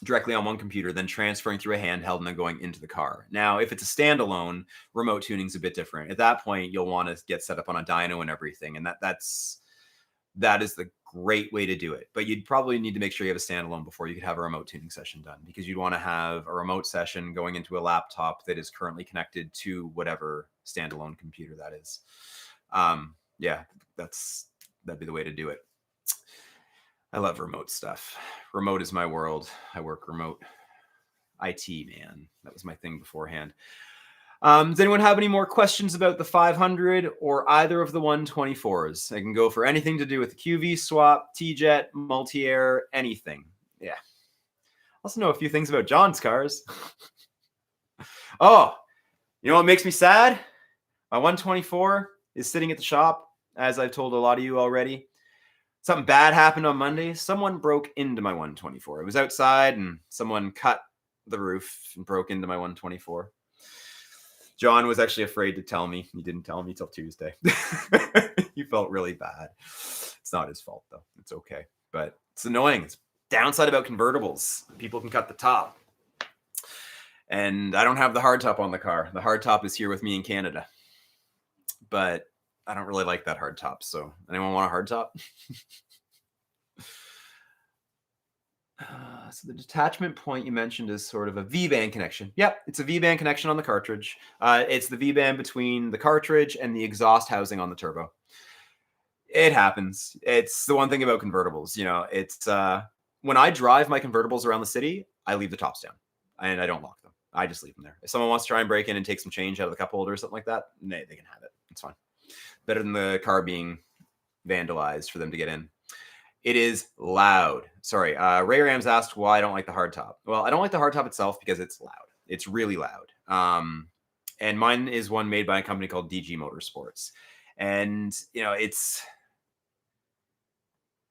directly on one computer, then transferring through a handheld and then going into the car. Now, if it's a standalone, remote tuning's a bit different. At that point, you'll want to get set up on a dyno and everything, and that is the great way to do it. But you'd probably need to make sure you have a standalone before you could have a remote tuning session done, because you'd want to have a remote session going into a laptop that is currently connected to whatever standalone computer that is. Yeah, that'd be the way to do it. I love remote stuff. Remote is my world. I work remote. IT, man. That was my thing beforehand. Does anyone have any more questions about the 500 or either of the 124s? I can go for anything to do with the QV swap, T-Jet, multi-air, anything. Yeah. Also know a few things about John's cars. Oh, you know what makes me sad? My 124 is sitting at the shop, as I've told a lot of you already. Something bad happened on Monday. Someone broke into my 124. It was outside, and someone cut the roof and broke into my 124. John was actually afraid to tell me. He didn't tell me till Tuesday. He felt really bad. It's not his fault, though. It's okay. But it's annoying. It's downside about convertibles. People can cut the top. And I don't have the hardtop on the car. The hardtop is here with me in Canada. But I don't really like that hardtop. So anyone want a hardtop? So the detachment point you mentioned is sort of a V-band connection. Yep, it's a V-band connection on the cartridge. It's the V-band between the cartridge and the exhaust housing on the turbo. It happens. It's the one thing about convertibles. You know, it's when I drive my convertibles around the city, I leave the tops down and I don't lock them. I just leave them there. If someone wants to try and break in and take some change out of the cup holder or something like that, they can have it. It's fine. Better than the car being vandalized for them to get in. It is loud. Sorry, Ray Rams asked why I don't like the hardtop. Well, I don't like the hardtop itself because it's loud. It's really loud. And mine is one made by a company called DG Motorsports. And, you know,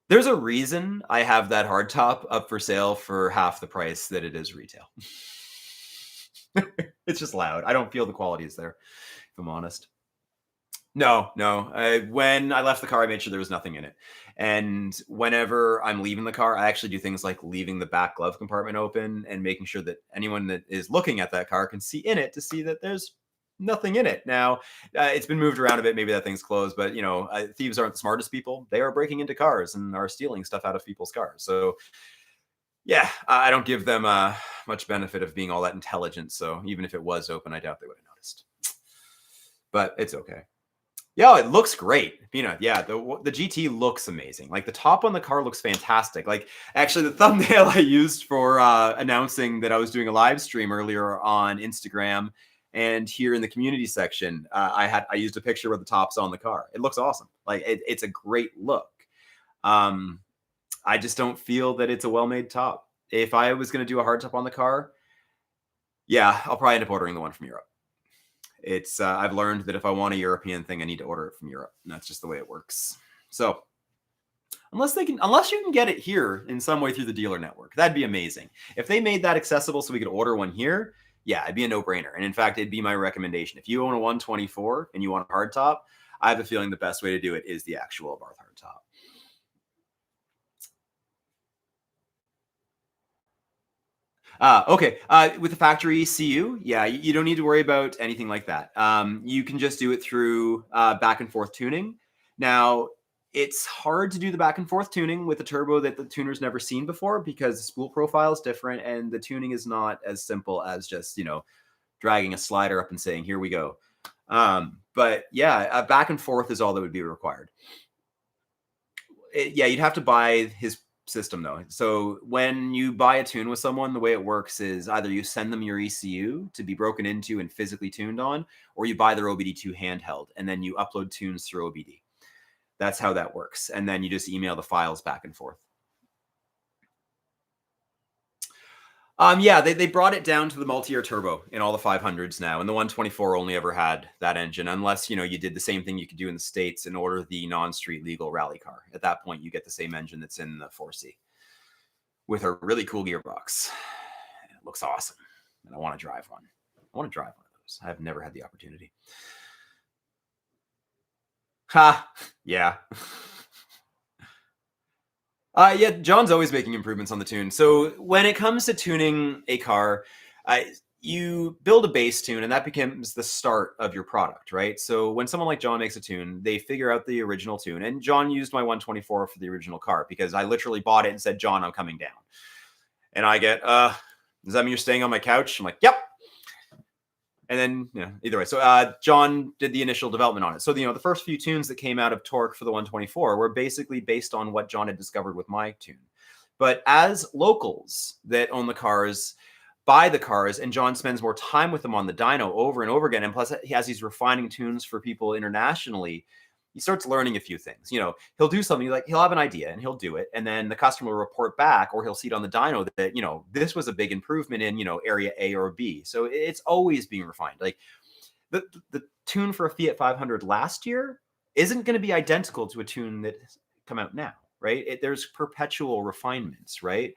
there's a reason I have that hardtop up for sale for half the price that it is retail. It's just loud. I don't feel the quality is there, if I'm honest. No. When I left the car, I made sure there was nothing in it. And whenever I'm leaving the car, I actually do things like leaving the back glove compartment open and making sure that anyone that is looking at that car can see in it to see that there's nothing in it. Now, it's been moved around a bit. Maybe that thing's closed, but, you know, thieves aren't the smartest people. They are breaking into cars and are stealing stuff out of people's cars. So, yeah, I don't give them much benefit of being all that intelligent. So even if it was open, I doubt they would have noticed. But it's okay. Yeah, it looks great. Peanut, yeah, the GT looks amazing. Like the top on the car looks fantastic. Like actually the thumbnail I used for announcing that I was doing a live stream earlier on Instagram and here in the community section, I used a picture with the tops on the car. It looks awesome. Like it's a great look. I just don't feel that it's a well-made top. If I was going to do a hardtop on the car, yeah, I'll probably end up ordering the one from Europe. It's I've learned that if I want a European thing, I need to order it from Europe, and that's just the way it works. So unless you can get it here in some way through the dealer network. That'd be amazing. If they made that accessible so we could order one here, yeah, it'd be a no-brainer. And in fact, it'd be my recommendation. If you own a 124 and you want a hardtop, I have a feeling the best way to do it is the actual Barth hardtop. Okay. With the factory ECU, yeah, you don't need to worry about anything like that. You can just do it through back and forth tuning. Now, it's hard to do the back and forth tuning with a turbo that the tuner's never seen before because the spool profile is different and the tuning is not as simple as just, dragging a slider up and saying, here we go. But yeah, back and forth is all that would be required. Yeah, you'd have to buy his system though. So when you buy a tune with someone, the way it works is either you send them your ECU to be broken into and physically tuned on, or you buy their OBD2 handheld and then you upload tunes through OBD. That's how that works. And then you just email the files back and forth. Yeah, they brought it down to the multi-year turbo in all the 500s now, and the 124 only ever had that engine, unless you did the same thing you could do in the States and order the non-street legal rally car. At that point, you get the same engine that's in the 4C with a really cool gearbox. It looks awesome, and I want to drive one. I want to drive one of those. I've never had the opportunity. Ha! Yeah. Yeah, John's always making improvements on the tune. So when it comes to tuning a car, you build a base tune and that becomes the start of your product, right? So when someone like John makes a tune, they figure out the original tune. And John used my 124 for the original car because I literally bought it and said, John, I'm coming down. And I get, does that mean you're staying on my couch? I'm like, yep. And then, either way. So John did the initial development on it. So, the first few tunes that came out of Torque for the 124 were basically based on what John had discovered with my tune. But as locals that own the cars, buy the cars, and John spends more time with them on the dyno over and over again, and plus as he's refining tunes for people internationally, he starts learning a few things. He'll do something like he'll have an idea and he'll do it. And then the customer will report back or he'll see it on the dyno that, this was a big improvement in, area A or B. So it's always being refined. Like the tune for a Fiat 500 last year isn't going to be identical to a tune that's come out now, right? There's perpetual refinements, right?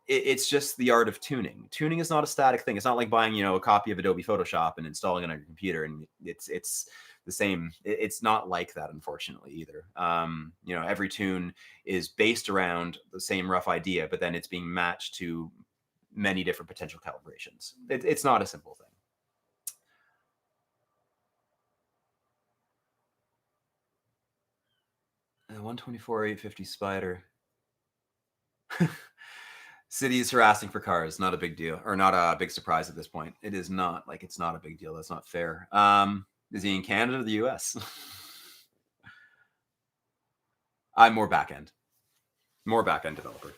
It's just the art of tuning. Tuning is not a static thing. It's not like buying, a copy of Adobe Photoshop and installing it on your computer. And it's the same. It's not like that, unfortunately, either. Every tune is based around the same rough idea, but then it's being matched to many different potential calibrations. It's not a simple thing. The 124 850 Spider. City is harassing for cars. Not a big deal, or not a big surprise at this point. It is not. It's not a big deal. That's not fair. Is he in Canada or the US? I'm more back-end developer.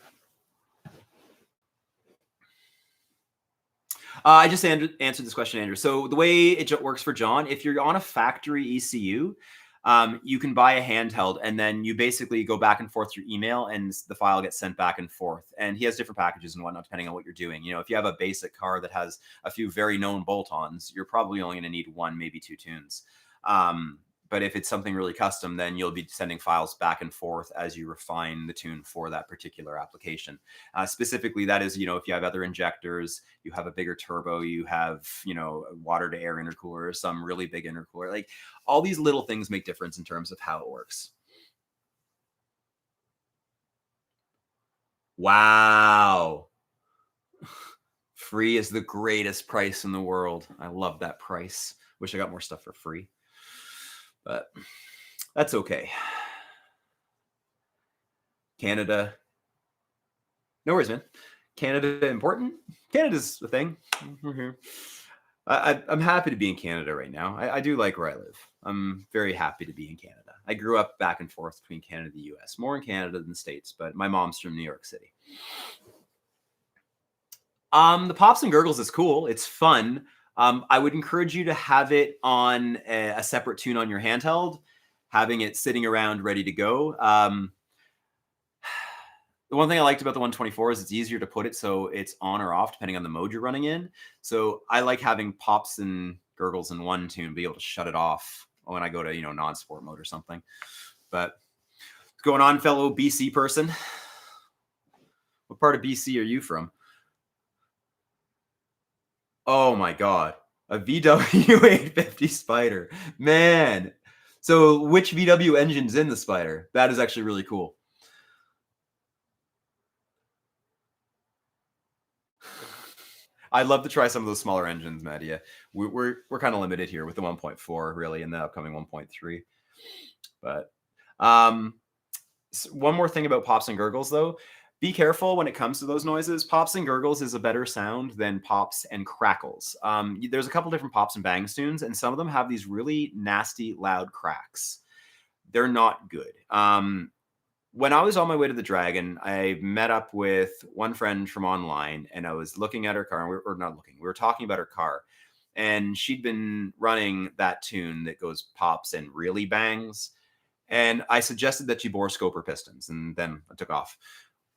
I just answered this question, Andrew. So the way it works for John, if you're on a factory ECU, you can buy a handheld and then you basically go back and forth through email and the file gets sent back and forth. And he has different packages and whatnot, depending on what you're doing. If you have a basic car that has a few very known bolt-ons, you're probably only going to need one, maybe two tunes. But if it's something really custom, then you'll be sending files back and forth as you refine the tune for that particular application. Specifically, that is, if you have other injectors, you have a bigger turbo, you have, water to air intercooler, some really big intercooler, like all these little things make difference in terms of how it works. Wow. Free is the greatest price in the world. I love that price. Wish I got more stuff for free. But that's okay. Canada. No worries, man. Canada important? Canada's the thing. I'm happy to be in Canada right now. I do like where I live. I'm very happy to be in Canada. I grew up back and forth between Canada and the US. More in Canada than the States, but my mom's from New York City. The Pops and Gurgles is cool. It's fun. I would encourage you to have it on a separate tune on your handheld, having it sitting around ready to go. The one thing I liked about the 124 is it's easier to put it so it's on or off depending on the mode you're running in. So I like having Pops and Gurgles in one tune, be able to shut it off when I go to, non-sport mode or something. But What's going on, fellow BC person? What part of BC are you from? Oh my God. A VW 850 Spider. Man. So which VW engine's in the Spider? That is actually really cool. I'd love to try some of those smaller engines, Matt. We're kind of limited here with the 1.4, really, and the upcoming 1.3. But one more thing about pops and gurgles, though. Be careful when it comes to those noises. Pops and gurgles is a better sound than pops and crackles. There's a couple different pops and bangs tunes, and some of them have these really nasty, loud cracks. They're not good. When I was on my way to the Dragon, I met up with one friend from online, and I was looking at her car. We were talking about her car, and she'd been running that tune that goes pops and really bangs. And I suggested that she borescope her pistons, and then I took off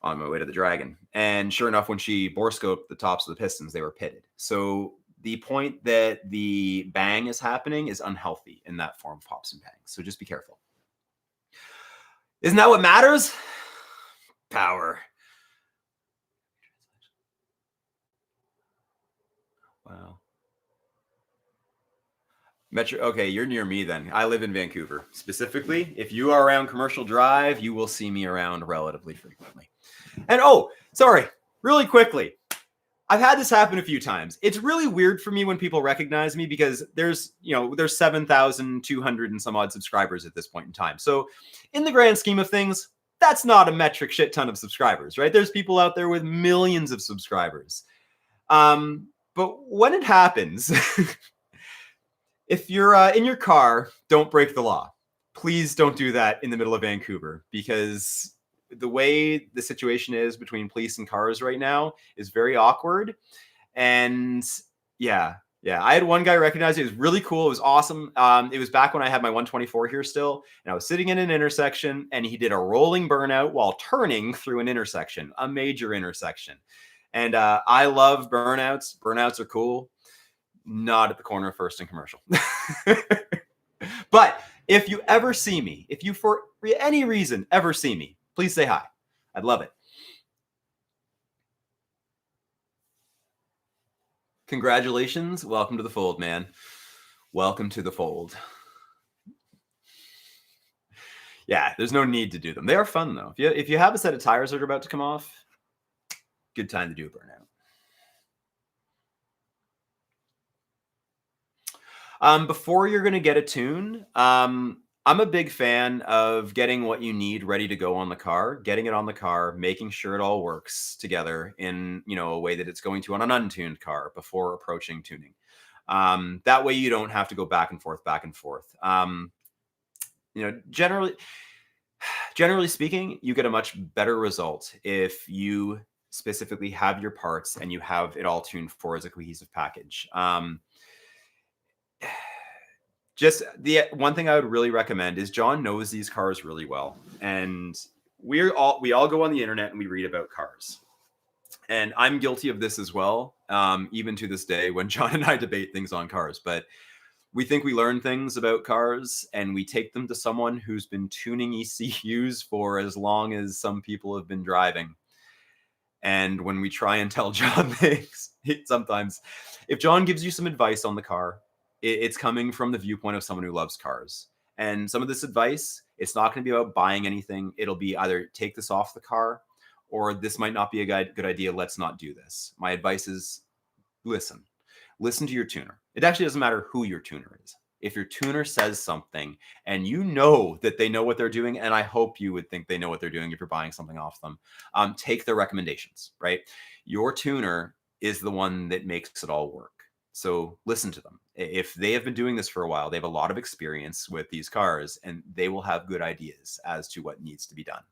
on my way to the Dragon. And sure enough, when she borescoped the tops of the pistons, they were pitted. So the point that the bang is happening is unhealthy in that form of pops and bangs. So just be careful. Isn't that what matters? Power. Wow. Metro. Okay, you're near me then. I live in Vancouver. Specifically, if you are around Commercial Drive, you will see me around relatively frequently. And sorry, really quickly. I've had this happen a few times. It's really weird for me when people recognize me because there's 7,200 and some odd subscribers at this point in time. So in the grand scheme of things, that's not a metric shit ton of subscribers, right? There's people out there with millions of subscribers. But when it happens, if you're in your car, don't break the law. Please don't do that in the middle of Vancouver, because the way the situation is between police and cars right now is very awkward. And yeah, I had one guy recognize it. It was really cool. It was awesome. It was back when I had my 124 here still, and I was sitting in an intersection, and he did a rolling burnout while turning through an intersection, a major intersection. And I love burnouts. Burnouts are cool. Not at the corner of First and Commercial. But if you ever see me, if you for any reason ever see me, please say hi. I'd love it. Congratulations. Welcome to the fold, man. Welcome to the fold. Yeah, there's no need to do them. They are fun, though. If you have a set of tires that are about to come off, good time to do a burnout. Before you're going to get a tune, I'm a big fan of getting what you need ready to go on the car, getting it on the car, making sure it all works together in, a way that it's going to on an untuned car before approaching tuning. That way you don't have to go back and forth. Generally speaking, you get a much better result if you specifically have your parts and you have it all tuned for as a cohesive package. Just the one thing I would really recommend is John knows these cars really well, and we all go on the internet and we read about cars, and I'm guilty of this as well, even to this day when John and I debate things on cars. But we think we learn things about cars, and we take them to someone who's been tuning ECUs for as long as some people have been driving. And when we try and tell John things, sometimes if John gives you some advice on the car, it's coming from the viewpoint of someone who loves cars. And some of this advice, it's not going to be about buying anything. It'll be either take this off the car, or this might not be a good idea. Let's not do this. My advice is listen to your tuner. It actually doesn't matter who your tuner is. If your tuner says something and you know that they know what they're doing, and I hope you would think they know what they're doing if you're buying something off them, take their recommendations, right? Your tuner is the one that makes it all work. So listen to them. If they have been doing this for a while, they have a lot of experience with these cars, and they will have good ideas as to what needs to be done.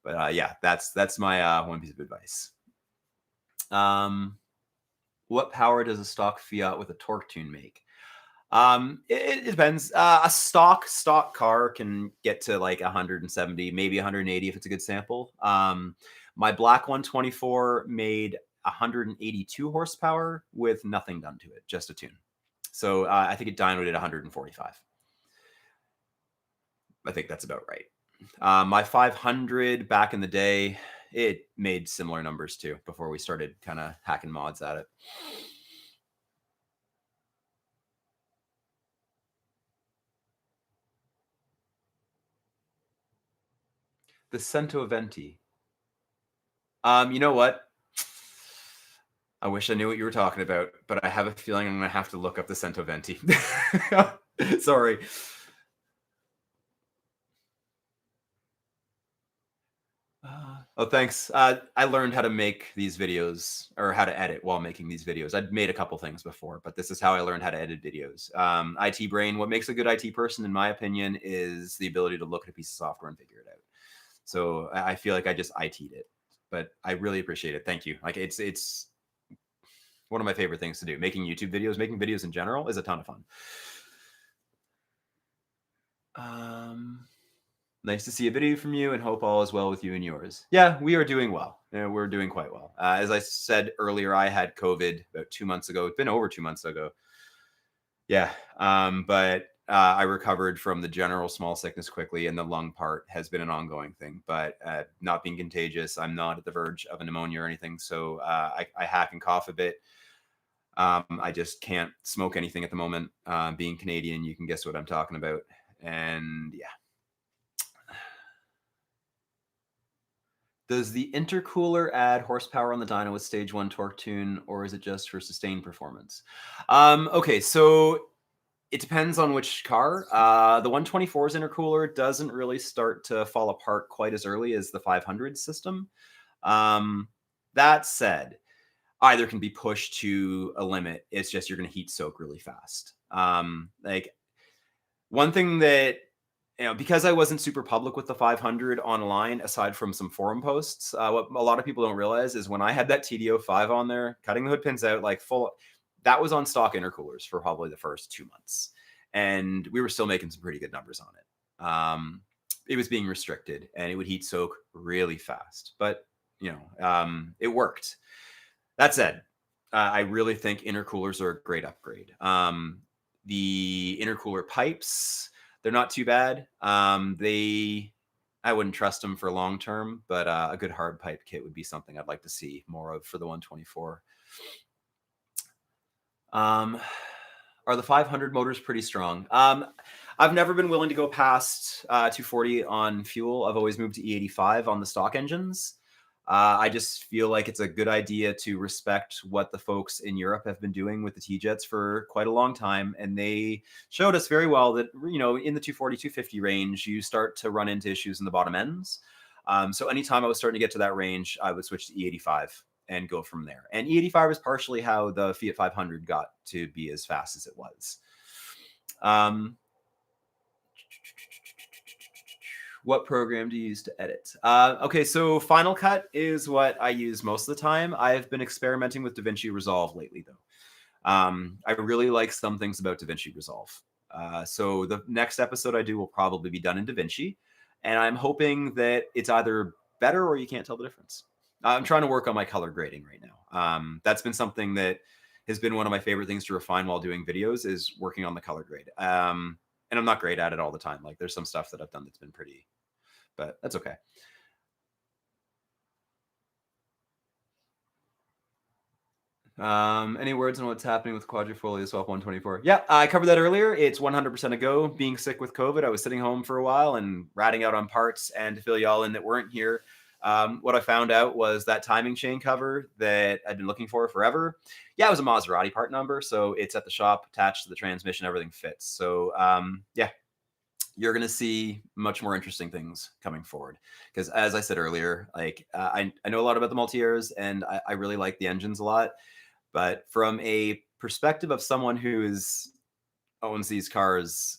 But that's my one piece of advice. What power does a stock Fiat with a torque tune make? It depends. A stock car can get to like 170, maybe 180 if it's a good sample. My black 124 made 182 horsepower with nothing done to it, just a tune. So I think it dynoed at 145. I think that's about right. My 500 back in the day, it made similar numbers too before we started kind of hacking mods at it. The Centoventi. You know what? I wish I knew what you were talking about, but I have a feeling I'm gonna have to look up the Centoventi. Sorry. Oh, thanks. I learned how to make these videos or how to edit while making these videos. I'd made a couple things before, but this is how I learned how to edit videos. IT brain, what makes a good IT person, in my opinion, is the ability to look at a piece of software and figure it out. So I feel like I just IT'd it, but I really appreciate it. Thank you. Like it's one of my favorite things to do. Making YouTube videos, making videos in general is a ton of fun. Nice to see a video from you and hope all is well with you and yours. Yeah, we are doing well. Yeah, we're doing quite well. As I said earlier, I had COVID about 2 months ago. It's been over 2 months ago. Yeah. But I recovered from the general small sickness quickly, and the lung part has been an ongoing thing. But not being contagious, I'm not at the verge of a pneumonia or anything. So I hack and cough a bit. I just can't smoke anything at the moment. Being Canadian, you can guess what I'm talking about. And yeah. Does the intercooler add horsepower on the dyno with stage 1 torque tune, or is it just for sustained performance? Okay, so it depends on which car. The 124's intercooler doesn't really start to fall apart quite as early as the 500 system. That said, either can be pushed to a limit. It's just you're going to heat soak really fast. Like one thing that because I wasn't super public with the 500 online, aside from some forum posts, what a lot of people don't realize is when I had that TDO5 on there, cutting the hood pins out, like full, that was on stock intercoolers for probably the first 2 months. And we were still making some pretty good numbers on it. It was being restricted and it would heat soak really fast, but it worked. That said, I really think intercoolers are a great upgrade. The intercooler pipes, they're not too bad. I wouldn't trust them for long term, but a good hard pipe kit would be something I'd like to see more of for the 124. Are the 500 motors pretty strong? I've never been willing to go past 240 on fuel. I've always moved to E85 on the stock engines. I just feel like it's a good idea to respect what the folks in Europe have been doing with the T-Jets for quite a long time. And they showed us very well that, in the 240, 250 range, you start to run into issues in the bottom ends. So anytime I was starting to get to that range, I would switch to E85 and go from there. And E85 is partially how the Fiat 500 got to be as fast as it was. What program do you use to edit? Okay, so Final Cut is what I use most of the time. I've been experimenting with DaVinci Resolve lately, though. I really like some things about DaVinci Resolve. So the next episode I do will probably be done in DaVinci, and I'm hoping that it's either better or you can't tell the difference. I'm trying to work on my color grading right now. That's been something that has been one of my favorite things to refine while doing videos is working on the color grade. And I'm not great at it all the time. Like there's some stuff that I've done that's been pretty, but that's okay. Any words on what's happening with Quadrifoglio Swap 124? Yeah, I covered that earlier. It's 100% a go. Being sick with COVID, I was sitting home for a while and ratting out on parts. And to fill y'all in that weren't here, what I found out was that timing chain cover that I'd been looking for forever. Yeah, it was a Maserati part number, so it's at the shop, attached to the transmission, everything fits. So yeah, you're going to see much more interesting things coming forward. Because as I said earlier, like I know a lot about the multi-airs and I really like the engines a lot. But from a perspective of someone who owns these cars,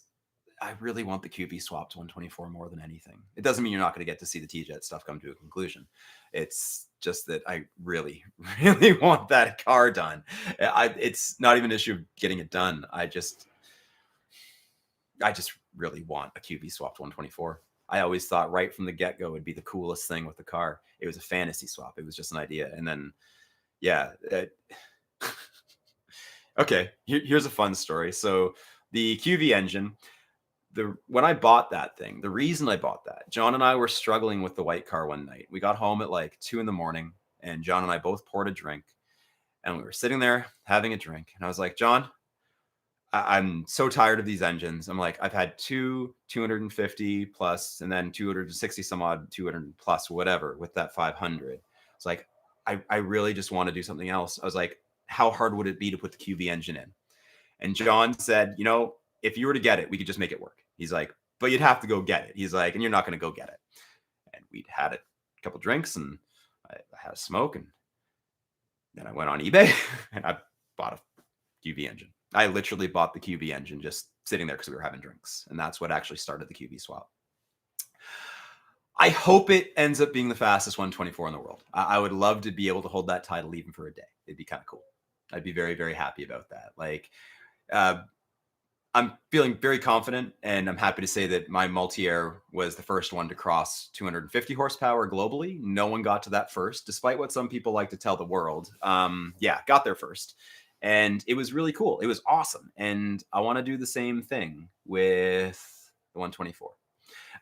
I really want the QV swapped 124 more than anything. It doesn't mean you're not going to get to see the T-Jet stuff come to a conclusion. It's just that I really, really want that car done. It's not even an issue of getting it done. I just really want a QV swapped 124. I always thought right from the get-go it'd be the coolest thing with the car. It was a fantasy swap. It was just an idea. And then, yeah. Okay, here's a fun story. So the QV engine, when I bought that thing, the reason I bought that, John and I were struggling with the white car one night. We got home at like 2 in the morning, and John and I both poured a drink, and we were sitting there having a drink. And I was like, John, I'm so tired of these engines. I'm like, I've had two 250 plus, and then 260 some odd, 200 plus, whatever, with that 500. It's like, I really just want to do something else. I was like, how hard would it be to put the QV engine in? And John said, if you were to get it, we could just make it work. He's like, but you'd have to go get it. He's like, and you're not going to go get it. And we'd had a couple drinks, and I had a smoke, and then I went on eBay and I bought a QV engine. I literally bought the QV engine just sitting there because we were having drinks. And that's what actually started the QV swap. I hope it ends up being the fastest 124 in the world. I would love to be able to hold that title even for a day. It'd be kind of cool. I'd be very, very happy about that. Like, I'm feeling very confident, and I'm happy to say that my multi-air was the first one to cross 250 horsepower globally. No one got to that first, despite what some people like to tell the world. Got there first. And it was really cool. It was awesome. And I want to do the same thing with the 124.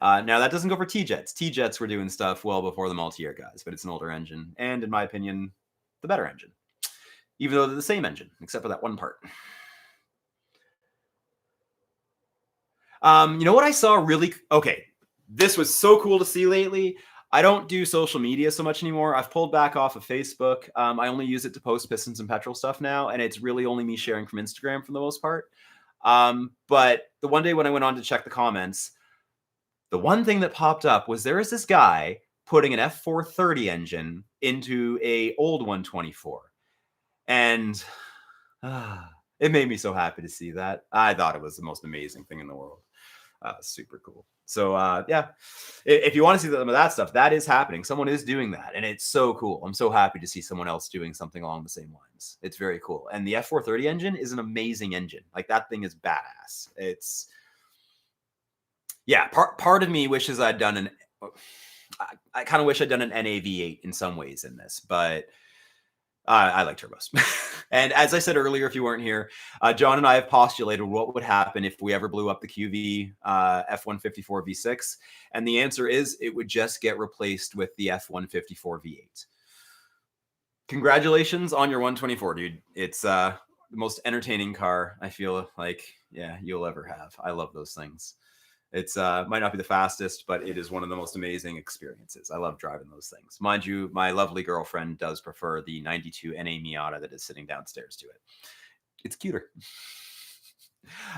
Now, that doesn't go for T-Jets. T-Jets were doing stuff well before the multi-air guys, but it's an older engine. And in my opinion, the better engine. Even though they're the same engine, except for that one part. You know what I saw really... Okay, this was so cool to see lately. I don't do social media so much anymore. I've pulled back off of Facebook. I only use it to post pistons and petrol stuff now, and it's really only me sharing from Instagram for the most part. But the one day when I went on to check the comments, the one thing that popped up was there is this guy putting an F430 engine into a old 124. And it made me so happy to see that. I thought it was the most amazing thing in the world. Super cool. So if you want to see some of that stuff, that is happening. Someone is doing that, and it's so cool. I'm so happy to see someone else doing something along the same lines. It's very cool. And the F430 engine is an amazing engine. Like, that thing is badass. It's... Yeah, part of me wishes I'd done an... I kind of wish I'd done an NAV8 in some ways in this, but I like turbos. And as I said earlier, if you weren't here, John and I have postulated what would happen if we ever blew up the QV F154 V6. And the answer is it would just get replaced with the F154 V8. Congratulations on your 124, dude. It's the most entertaining car I feel like, you'll ever have. I love those things. It's might not be the fastest, but it is one of the most amazing experiences. I love driving those things. Mind you, my lovely girlfriend does prefer the 92 NA Miata that is sitting downstairs to it. It's cuter.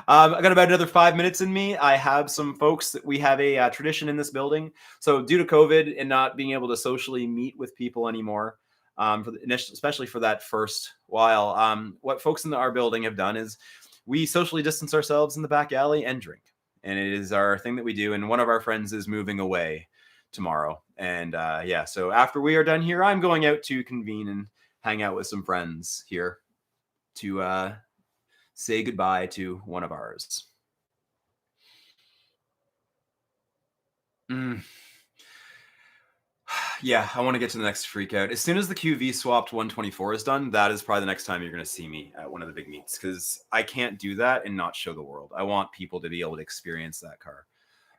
I got about another 5 minutes in me. I have some folks that we have a tradition in this building. So due to COVID and not being able to socially meet with people anymore, especially for that first while, what folks in our building have done is we socially distance ourselves in the back alley and drink. And it is our thing that we do. And one of our friends is moving away tomorrow. And so after we are done here, I'm going out to convene and hang out with some friends here to say goodbye to one of ours. Yeah, I want to get to the next freak out. As soon as the QV swapped 124 is done, that is probably the next time you're going to see me at one of the big meets, because I can't do that and not show the world. I want people to be able to experience that car.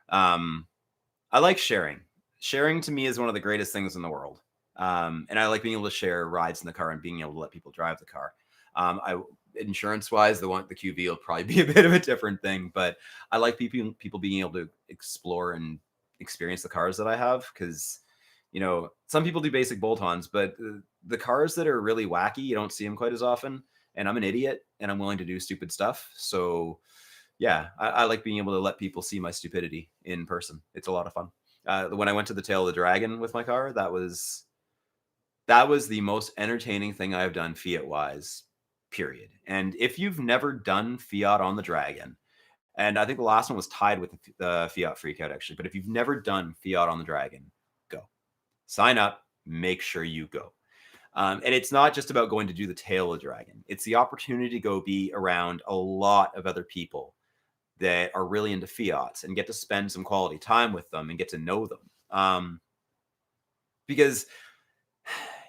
I like sharing. Sharing to me is one of the greatest things in the world. And I like being able to share rides in the car and being able to let people drive the car. Insurance-wise, the QV will probably be a bit of a different thing, but I like people being able to explore and experience the cars that I have, because some people do basic bolt-ons, but the cars that are really wacky, you don't see them quite as often. And I'm an idiot, and I'm willing to do stupid stuff. So, yeah, I like being able to let people see my stupidity in person. It's a lot of fun. When I went to the Tail of the Dragon with my car, that was the most entertaining thing I've done Fiat-wise, period. And if you've never done Fiat on the Dragon, and I think the last one was tied with the Fiat Freakout, actually, but if you've never done Fiat on the Dragon, go. Sign up, make sure you go. And it's not just about going to do the Tail of the Dragon. It's the opportunity to go be around a lot of other people that are really into Fiats and get to spend some quality time with them and get to know them. Because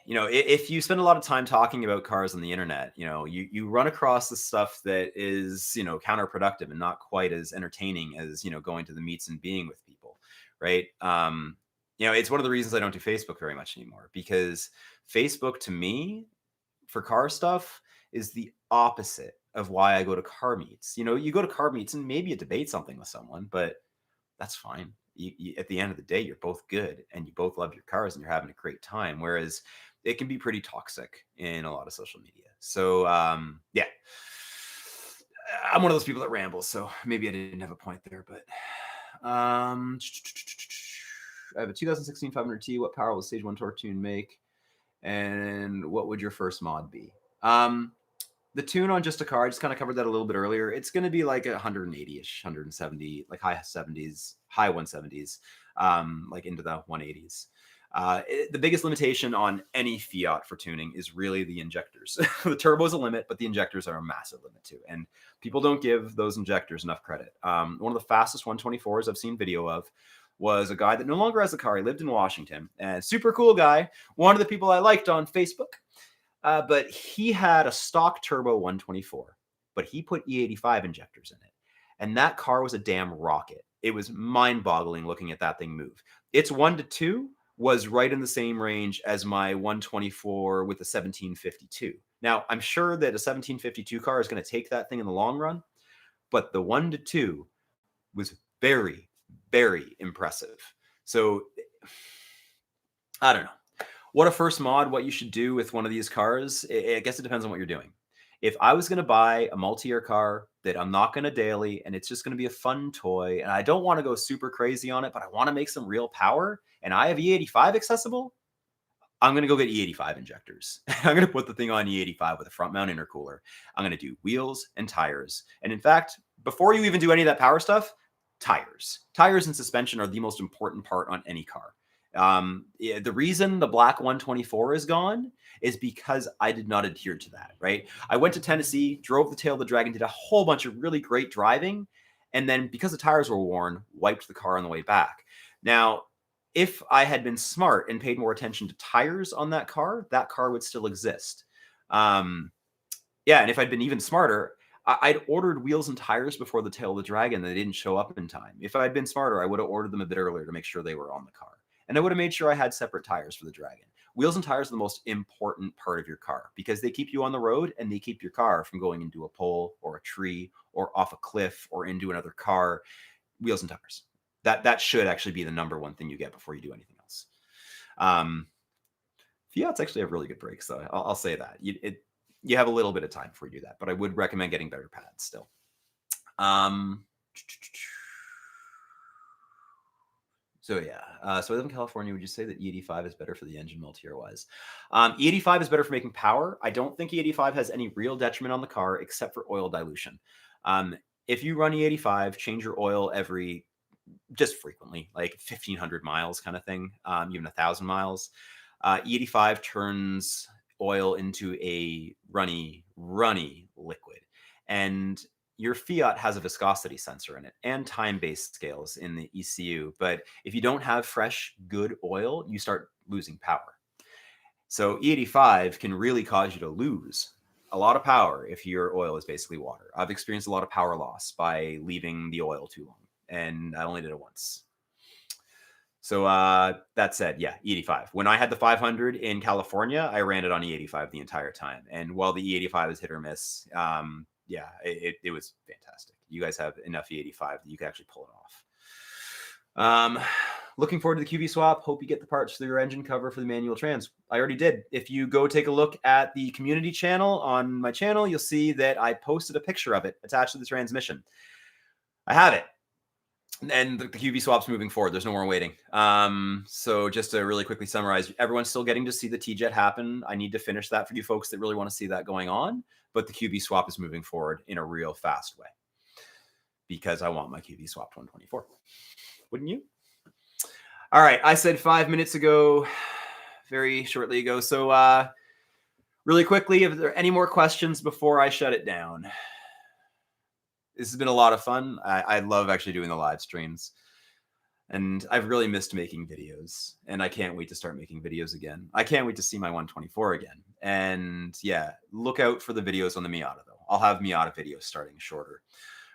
if you spend a lot of time talking about cars on the internet, you run across the stuff that is, counterproductive and not quite as entertaining as, going to the meets and being with people, right? It's one of the reasons I don't do Facebook very much anymore, because Facebook to me for car stuff is the opposite of why I go to car meets. You go to car meets and maybe you debate something with someone, but that's fine. At the end of the day, you're both good and you both love your cars and you're having a great time. Whereas it can be pretty toxic in a lot of social media. So, yeah, I'm one of those people that rambles. So maybe I didn't have a point there, but I have a 2016 500T. What power will Stage 1 torque tune make? And what would your first mod be? The tune on Just a Car, I just kind of covered that a little bit earlier. It's going to be like 180-ish, 170, like high 70s, high 170s, like into the 180s. The biggest limitation on any Fiat for tuning is really the injectors. The turbo is a limit, but the injectors are a massive limit too. And people don't give those injectors enough credit. One of the fastest 124s I've seen video of was a guy that no longer has a car. He lived in Washington, and super cool guy. One of the people I liked on Facebook. But he had a stock turbo 124, but he put E85 injectors in it. And that car was a damn rocket. It was mind-boggling looking at that thing move. Its 1 to 2 was right in the same range as my 124 with a 1752. Now, I'm sure that a 1752 car is going to take that thing in the long run, but the 1 to 2 was very, very impressive. So, I don't know. What a first mod, what you should do with one of these cars, I guess it depends on what you're doing. If I was going to buy a multi-year car that I'm not going to daily and it's just going to be a fun toy and I don't want to go super crazy on it, but I want to make some real power and I have E85 accessible, I'm going to go get E85 injectors. I'm going to put the thing on E85 with a front mount intercooler. I'm going to do wheels and tires. And in fact, before you even do any of that power stuff, tires. Tires and suspension are the most important part on any car. The reason the black 124 is gone is because I did not adhere to that, right? I went to Tennessee, drove the tail of the Dragon, did a whole bunch of really great driving, and then because the tires were worn, wiped the car on the way back. Now, if I had been smart and paid more attention to tires on that car would still exist. And if I'd been even smarter, I'd ordered wheels and tires before the tail of the Dragon. They didn't show up in time. If I'd been smarter, I would have ordered them a bit earlier to make sure they were on the car. And I would have made sure I had separate tires for the Dragon. Wheels and tires are the most important part of your car because they keep you on the road and they keep your car from going into a pole or a tree or off a cliff or into another car. Wheels and tires. That should actually be the number one thing you get before you do anything else. Fiats actually have really good brakes, though. I'll say that. You have a little bit of time before you do that, but I would recommend getting better pads still. So I live in California. Would you say that E85 is better for the engine multi-year wise? E85 is better for making power. I don't think E85 has any real detriment on the car except for oil dilution. If you run E85, change your oil just frequently, like 1,500 miles kind of thing, even 1,000 miles. E85 turns oil into a runny liquid. And your Fiat has a viscosity sensor in it and time-based scales in the ECU. But if you don't have fresh, good oil, you start losing power. So E85 can really cause you to lose a lot of power if your oil is basically water. I've experienced a lot of power loss by leaving the oil too long, and I only did it once. So that said, E85. When I had the 500 in California, I ran it on E85 the entire time. And while the E85 is hit or miss, it was fantastic. You guys have enough E85 that you can actually pull it off. Looking forward to the QV swap. Hope you get the parts for your engine cover for the manual trans. I already did. If you go take a look at the community channel on my channel, you'll see that I posted a picture of it attached to the transmission. I have it. And the QV swap's moving forward. There's no more waiting. So just to really quickly summarize, everyone's still getting to see the T-Jet happen. I need to finish that for you folks that really want to see that going on. But the QV swap is moving forward in a real fast way because I want my QV swap 124. Wouldn't you? All right. I said 5 minutes ago, very shortly ago. So really quickly, if there are any more questions before I shut it down. This has been a lot of fun. I love actually doing the live streams. And I've really missed making videos, and I can't wait to start making videos again. I can't wait to see my 124 again. And yeah, look out for the videos on the Miata, though. I'll have Miata videos starting shorter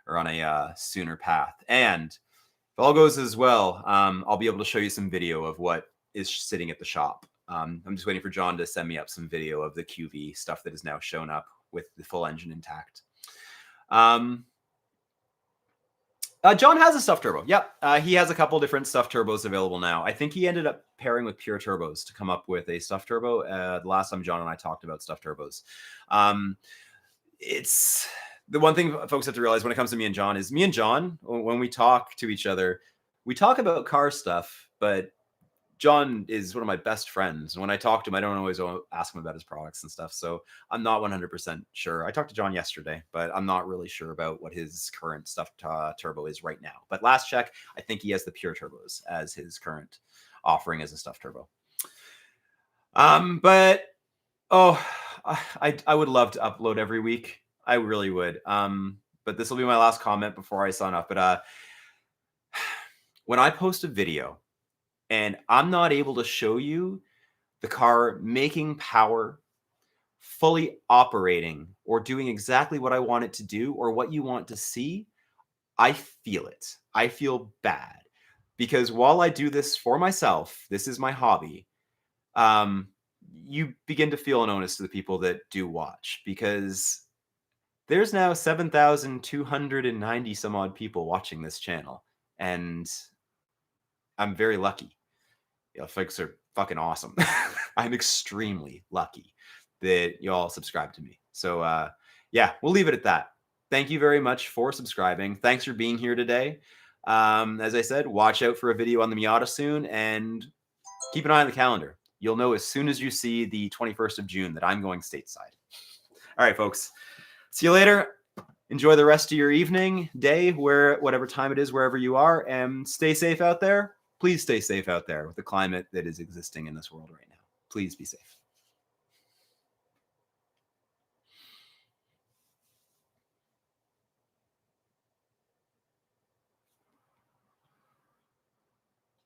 or on a sooner path. And if all goes as well, I'll be able to show you some video of what is sitting at the shop. I'm just waiting for John to send me up some video of the QV stuff that has now shown up with the full engine intact. John has a stuffed turbo. Yep. He has a couple different stuffed turbos available now. I think he ended up pairing with Pure Turbos to come up with a stuffed turbo. The last time John and I talked about stuffed turbos. It's the one thing folks have to realize when it comes to me and John is me and John, when we talk to each other, we talk about car stuff, but John is one of my best friends. And when I talk to him, I don't always ask him about his products and stuff. So I'm not 100% sure. I talked to John yesterday, but I'm not really sure about what his current stuffed turbo is right now. But last check, I think he has the Pure Turbos as his current offering as a stuffed turbo. But I would love to upload every week. I really would. But this will be my last comment before I sign off. But when I post a video, and I'm not able to show you the car making power, fully operating, or doing exactly what I want it to do or what you want to see, I feel it. I feel bad. Because while I do this for myself, this is my hobby, you begin to feel an onus to the people that do watch. Because there's now 7,290 some odd people watching this channel. And I'm very lucky. Folks are fucking awesome. I'm extremely lucky that you all subscribe to me. So yeah, we'll leave it at that. Thank you very much for subscribing. Thanks for being here today. As I said, watch out for a video on the Miata soon, and keep an eye on the calendar. You'll know as soon as you see the 21st of June that I'm going stateside. All right, folks. See you later. Enjoy the rest of your evening, day, whatever time it is, wherever you are, and stay safe out there. Please stay safe out there with the climate that is existing in this world right now. Please be safe.